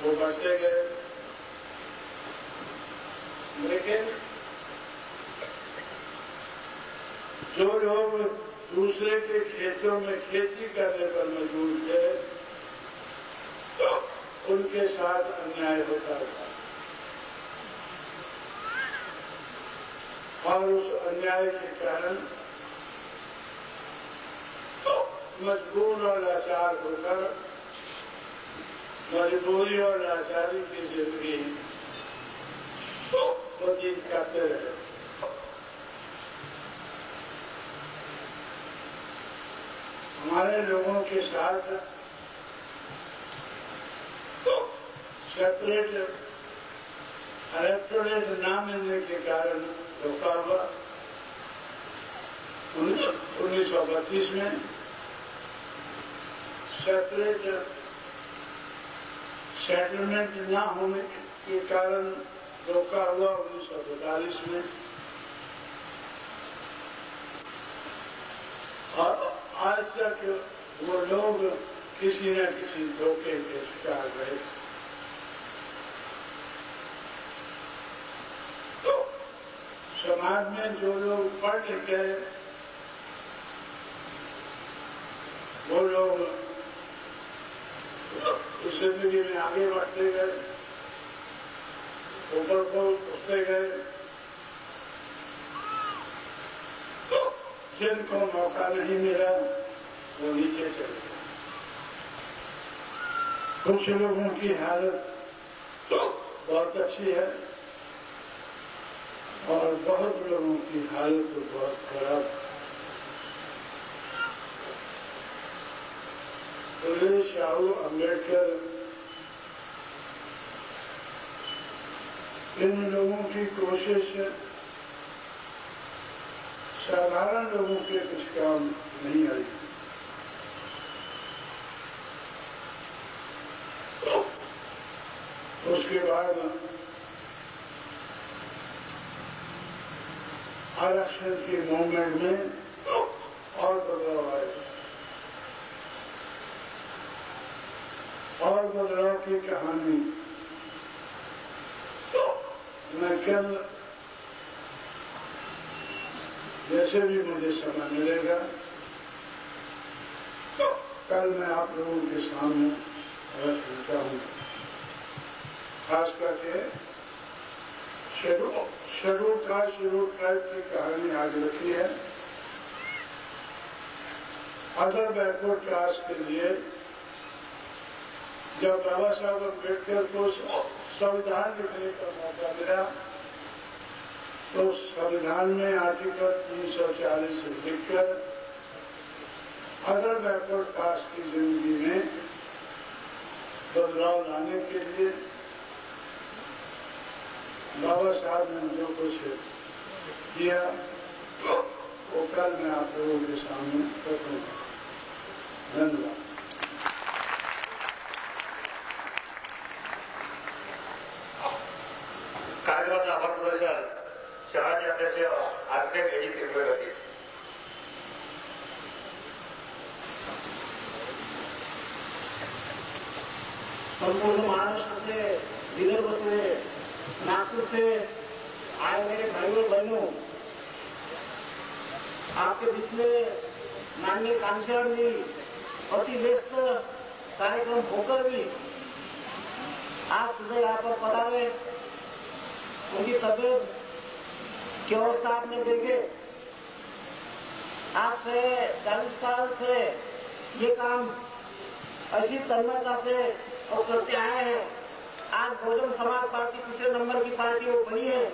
वो बढ़ते गए। लेकिन जो लोग दूसरे के खेतों में खेती करने पर मजबूर थे, उनके साथ अन्याय होता था और उस अन्याय के कारण मजबूर और लाचार होकर मजबूरी और लाचारी की जिंदगी व्यतीत करते रहे। हमारे लोगों के साथ सेपरेट इलेक्टोरेट न मिलने के कारण धोखा हुआ। 1932 में सेपरेट सेटलमेंट न होने के कारण धोखा हुआ 1942 में, और आज तक वो लोग किसी न किसी धोखे के शिकार रहे। तो समाज में जो लोग पढ़ लिख गए वो लोग उस जिंदगी में आगे बढ़ते गए, ऊपर को उठते गए। जिनको मौका नहीं मिला वो नीचे चले गए। कुछ लोगों की हालत बहुत अच्छी है और बहुत लोगों की हालत बहुत खराब है। फुले शाहू अम्बेडकर इन लोगों की कोशिश साधारण लोगों के कुछ काम नहीं आई। उसके बाद आरक्षण की मूवमेंट में और बदलाव आए और बदलाव की कहानी मैं कल जैसे भी मुझे समय मिलेगा कल मैं आप लोगों के सामने रखता हूँ। खास करके शेड्यूल ट्राइब की कहानी आज रखी है। अदर बैकवर्ड क्लास के लिए जब बाबा साहब अम्बेडकर को संविधान लिखने का मौका मिला तो संविधान में आर्टिकल 340 लिखकर अदर बैकवर्ड कास्ट की जिंदगी में बदलाव लाने के लिए बाबा साहब ने जो कुछ किया वो कल मैं आप लोगों के सामने रखूंगा। धन्यवाद। कार्यक्रमाचं आभार प्रदर्शन शहराचे अध्यक्ष आर्किटेक्ट एडी त्रिपुरे करतील. संपूर्ण महाराष्ट्र से, विदर्भ से, नागपुर से आए मेरे भाइयों बहनों, आपके बीच में माननीय कांशीराम जी अति व्यस्त कार्यक्रम होकर भी आज सुबह यहाँ पर पधारे. उनकी तबियत की अवस्था आपने देखे. आज से 40 साल से ये काम ऐसी तन्मयता से और करते आए हैं. आज बहुजन समाज पार्टी तीसरे नंबर की पार्टी वो बनी है.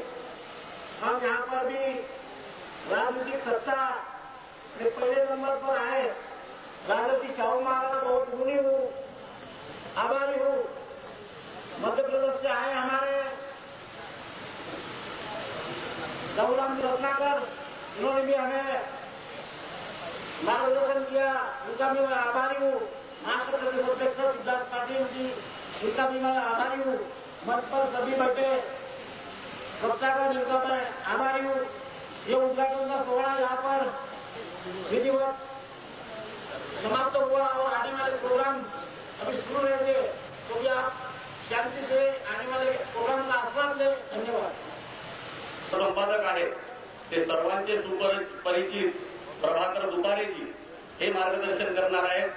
हम यहाँ पर भी राजनीतिक सत्ता में पहले नंबर पर आए. राजनीति चाहू महाराज बहुत गुणी हूँ, आभारी हूँ. मध्य प्रदेश से आए हमारे गौराम जी रत्नाकर, इन्होंने भी हमें मार्गदर्शन किया, उनका भी मैं आभारी हूँ. महाराष्ट्र प्रदेश अध्यक्ष सिद्धार्थ पाटिल जी, इनका भी मैं आभारी हूँ. मंच पर सभी बैठे रत्नाकर, इनका मैं आभारी हूँ. ये उद्घाटन का सोहरा यहाँ पर विधिवत समाप्त हुआ और आने वाले प्रोग्राम अभी शुरू रहेंगे, तो भी आप शांति से आने वाले प्रोग्राम का आस्वाद लें. धन्यवाद. संपादक आहे ते सर्वांचे सुपरिचित प्रभाकर दुपारेजी हे मार्गदर्शन करणार आहेत.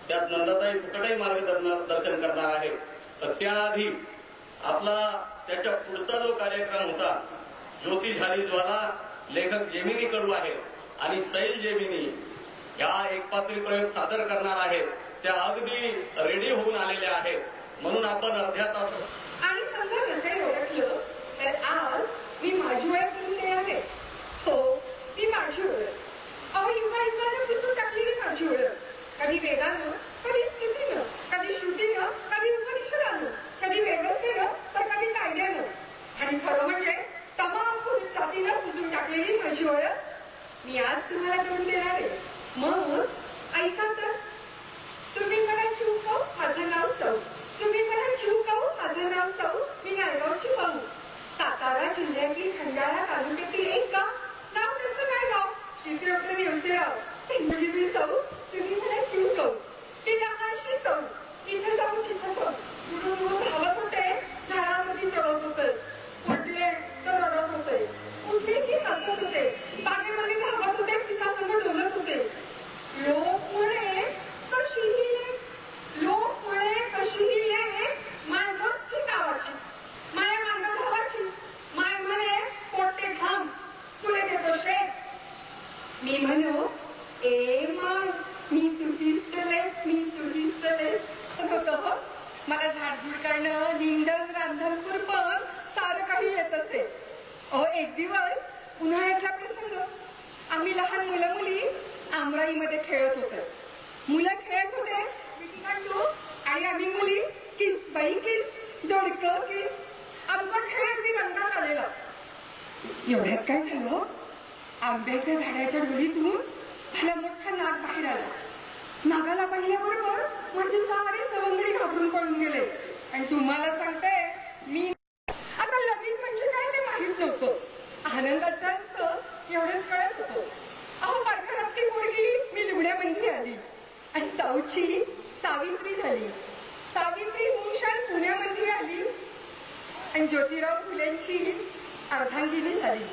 त्यात नंदाताई फुकटही मार्गदर्शन करणार आहे. तर त्याआधी आपला त्याच्या पुढचा जो कार्यक्रम होता, ज्योती झाली ज्वाला, लेखक जेमिनी कडू आहे आणि सैल जेमिनी या एकपात्री प्रयोग सादर करणार आहेत. त्या अगदी रेडी होऊन आलेल्या आहेत. म्हणून आपण अर्ध्या तास आणि समजा नसेल ओळखलं तर आज मी माझी ओळख करून देणार आहे. हो, ती माझी ओळख. अहो, युगायुगानं पुसून टाकलेली माझी ओळख. कधी वेगानं, कधी स्थितीनं, कधी श्रुतीनं, कधी उपनिषदानं, कधी व्यवस्थेनं तर कधी कायद्यानं. आणि खरं म्हणजे तमाम पुरुष जातीनं पुसून टाकलेली माझी ओळख मी आज तुम्हाला करून देणार आहे. मग ऐका तर. तुम्ही मला चिवकाऊ, माझं नाव सौ. तुम्ही मला चिवकाऊ, माझं नाव सौ. मी नायगावची भाऊ. सातारा जिल्ह्यातील खंडाळा तालुक्यातील एक गाव. नाव त्याचं काय गाव? तिथे आपलं देवसेराव. मुली मी सौ, तुम्ही मला चिवकाऊ. ती लहानशी सौ. इथे जाऊ, तिथं जाऊ. उडून धावत होते, झाडामध्ये चढत होते. पडले तर रडत होते. उठले की हसत होते. बागेमध्ये धावत होते, पिसासंग डोलत होते. लोक म्हणे कशीही लेक, लोक म्हणे कशीही लेक, माय मोठी गावाची, माय मांडव धावाची, माय म्हणे पोटे घाम, तुले देतो शेक. मी म्हणू, ए माय, मी तुझीच तले, मी तुझीच तले. होतं मला झाडझूड करणं, निंदण, रांधण, खुरपण सारं काही येत असे. अहो, एक दिवस उन्हाळ्यातला प्रसंग. आम्ही लहान मुलं मुली आमराईमध्ये खेळत होतो. मुलं खेळत होते विटीदांडू आणि आम्ही मुली किस बाई किस, दोडकं किस. आमचा खेळ अगदी रंगात आलेला. एवढ्यात काय झालं, आंब्याच्या झाडाच्या डोलीतून भला मोठा नाग बाहेर आला. नागाला पाहिल्याबरोबर म्हणजे सारे सवंगडी घाबरून पळून गेले. आणि तुम्हाला सांगते, मी आता लगीन म्हणजे काय ते माहीत नव्हतं. आनंदाचं असतं एवढंच कळत होतं. अहो, परघरातली पोरगी मी लुगड्यामध्ये आली आणि साऊची सावित्री झाली. सावित्री मुंशाल पुण्यामध्ये आली आणि ज्योतिराव फुलेंची अर्धांगिनी झाली.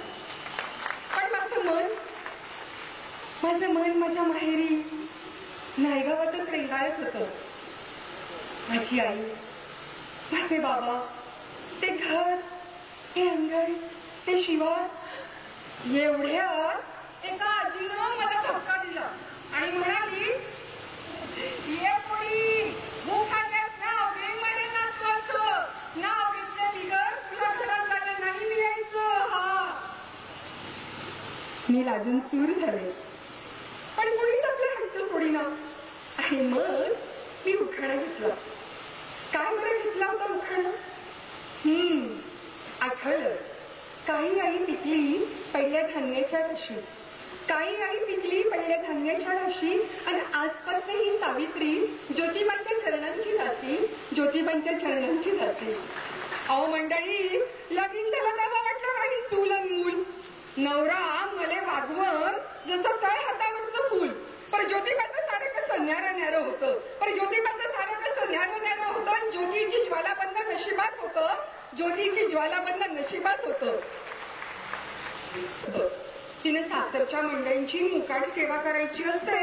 पण माझं मन माझ्या माहेरी नायगावातच रेंगाळत होतं. माझी आई, माझे बाबा, ते घर, ते अंगण, ते शिवार. एवढ्या एका आजीनं मला धक्का दिला आणि म्हणाली, ये पोरी, मुखाच्याच नाव घे मध्ये नाचवायचं. नाव घेतल्या बिगर तुला घरात जायला नाही मिळायचं. हा, मी लाजून सूर झाले. पण कोणीच आपलं हट्ट सोडत सोडीना आणि मग मी उखाणा घेतला. काय बरं घेतला होता उखाणा? आठवलं. काही आई पिकली पहिल्या धान्याच्या राशी, काही आई पिकली पहिल्या धान्याच्या राशी, आणि आजपासून ही सावित्री ज्योतिबांच्या चरणांची दासी, ज्योतिबांच्या चरणांची दासी. अहो मंडळी, लगीन झालं तेव्हा वाटलं नाही चूल आणि मूल. नवरा मले वागवण जसं तळ हातावरचं फूल. पण ज्योतिबाचं सारं कसं न्यारं न्यारं होतं. पण ज्योतिबाचं सारं कसं न्यारं न्यारं होतं. ज्योतीची ज्वालाबंध नशिबात होतं. ज्योतीची ज्वालाबंध नशिबात होतं. तिने सासरच्या मंडळींची मुकाट सेवा करायची असते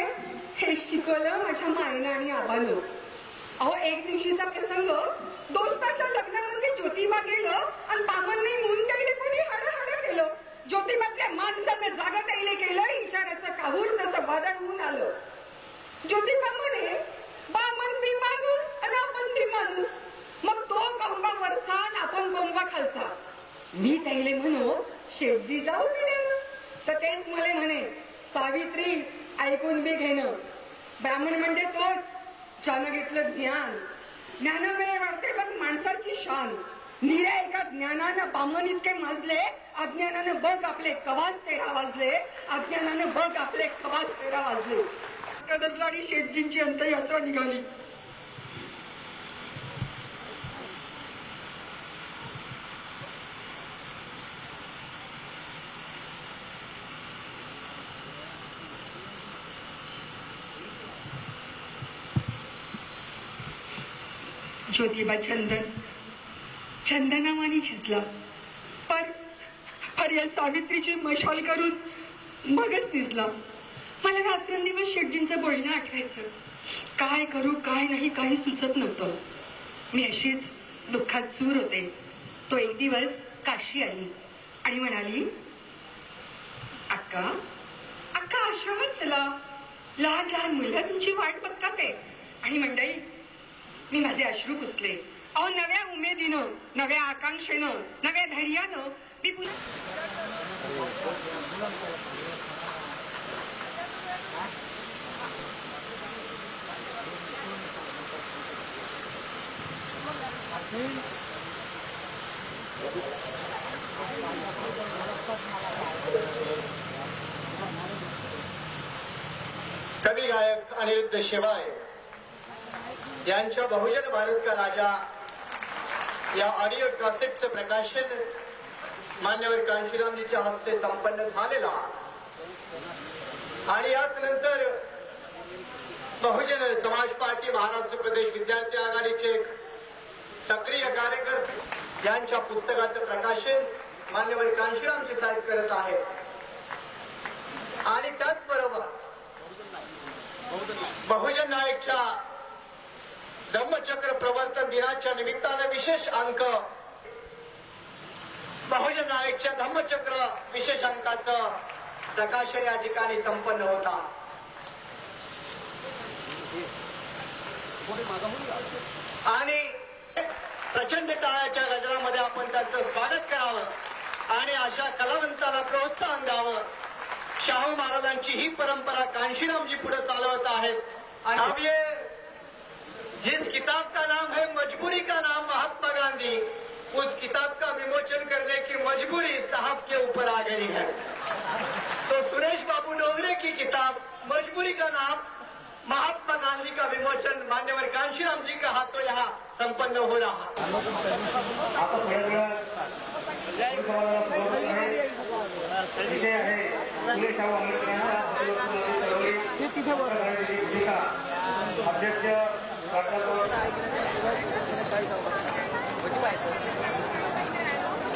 हे शिकवलं माझ्या मायनं आणि आबानं. अहो एक दिवशीचा प्रसंग, दोस्ताच्या लग्नामध्ये ज्योतिबा गेलं आणि बाबांनी मून त्याला कोणी हाडं केलं. ज्योतिबातल्या माणसाने जागा त्याला केलं. विचाराचं काहूर तसं वादळ होऊन आलं. ज्योतिबा म्हणे बामन बी माणूस आणि आपण बी माणूस, मग तो कोंबा वरचा आणि आपण कोंबा खालचा. मी त्याला म्हणो शेटजी जाऊ पिण्यानं. तर तेच मला म्हणे सावित्री ऐकून बी घेणं. ब्राह्मण म्हणजे तोच ज्यानं घेतलं ज्ञान. ज्ञानामुळे वाढते बघ माणसाची शान. निऱ्या एका ज्ञानानं बामण इतके माजले, अज्ञानानं बघ आपले कवाच 13 वाजले. अज्ञानानं बघ आपले कवाच 13 वाजले. कदमला आणि शेटजींची अंत्ययात्रा निघाली. ज्योतिबा चंदनावानी झिजला. पर या सावित्रीची मशाल करून मगच दिसला. मला रात्रंदिवस शेटजींचं बोलणं आठवायचं. काय करू काय नाही काही सुचत नव्हतं. मी अशीच दुःखात चूर होते. तो एक दिवस काशी आली आणि म्हणाली, अक्का अक्का आश्रमात चला, लहान लहान मुलं तुमची वाट बघतात आहे. आणि मंडळी मी माझे अश्रू पुसले. अहो नव्या उमेदीनं, नव्या आकांक्षेनं, नव्या धैर्यानं मी कवी गायक अनिरुद्ध शिवाय यांच्या बहुजन भारत का राजा या ऑडिओ कॅसेटचं प्रकाशन मान्यवर कांशीरामजीच्या हस्ते संपन्न झालेला. आणि याच नंतर बहुजन समाज पार्टी महाराष्ट्र प्रदेश विद्यार्थी आघाडीचे सक्रिय कार्यकर्ते यांच्या पुस्तकाचं प्रकाशन मान्यवर कांशीरामजी साहेब करत आहेत. आणि त्याचबरोबर बहुजन नायकच्या धम्मचक्र प्रवर्तन दिनाच्या निमित्तानं विशेष अंक, बहुजन नायकच्या धम्मचक्र विशेष अंकाचं प्रकाशन या ठिकाणी संपन्न होता. आणि प्रचंड टाळ्याच्या गजरामध्ये आपण त्यांचं स्वागत करावं आणि अशा कलावंताला प्रोत्साहन द्यावं. शाहू महाराजांची ही परंपरा कांशीरामजी पुढे चालवत आहेत. आणि अब ये जिस किताब का नाम है मजबूरी का नाम महात्मा गांधी, उस किताब का विमोचन करने की मजबूरी साहब के ऊपर आ गई है. तो सुरेश बाबू डोंगरे की किताब मजबूरी का नाम महात्मा गांधी का विमोचन मान्यवर कांशीराम जी का हाथों यहाँ संपन्न हो रहा. विषय आहे फुले शाहू आंबेडकरांचा अध्यक्ष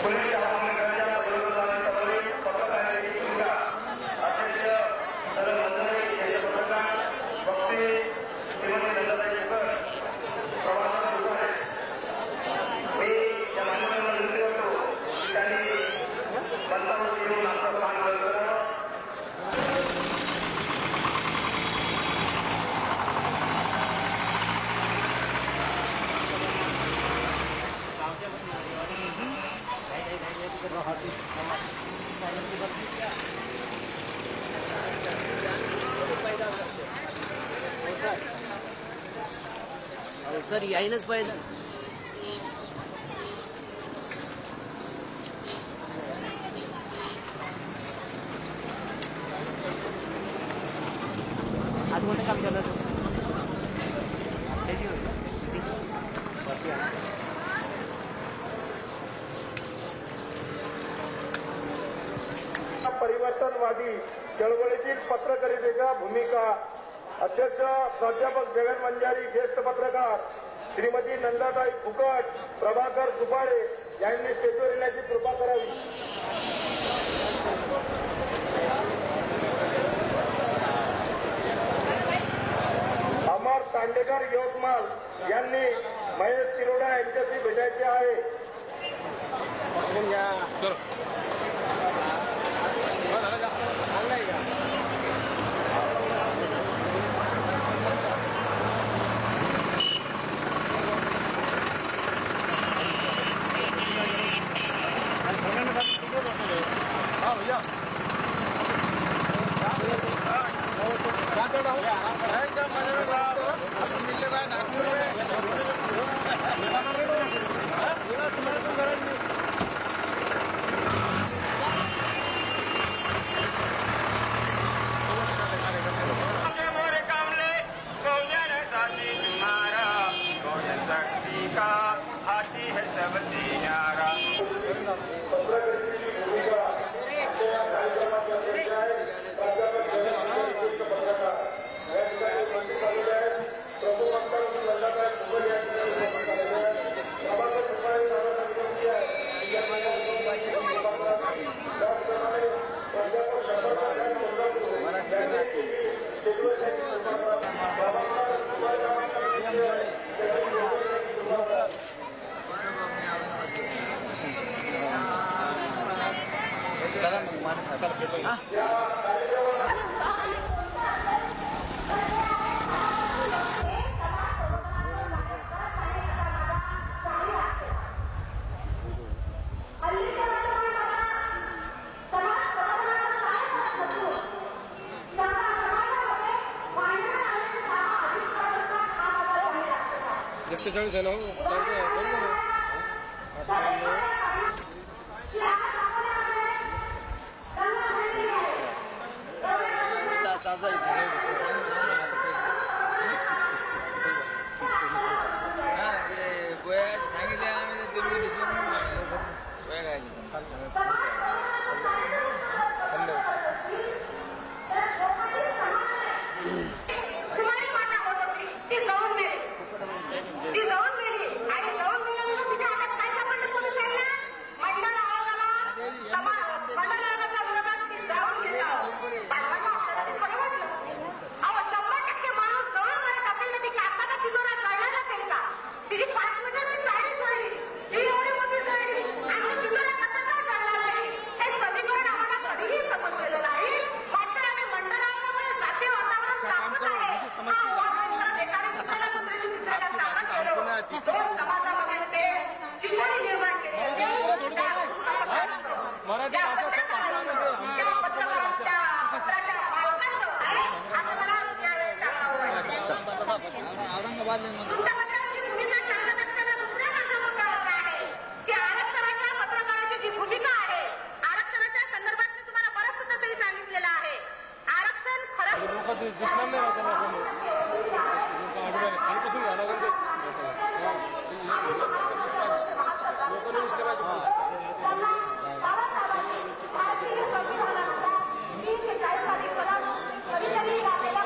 फुले शाहू सर यायलाच पाहिजे. आज मोठं काम झालं परिवर्तनवादी चळवळीतील पत्रकारितेच्या भूमिका. अध्यक्ष प्राध्यापक जगन वंजारी, ज्येष्ठ पत्रकार श्रीमती नंदाताई फुकट, प्रभाकर दुपारे यांनी स्टेजवर येण्याची कृपा करावी. अमर तांडेकर यवतमाळ यांनी महेश तिरोडा यांच्याशी भेटायचे आहे.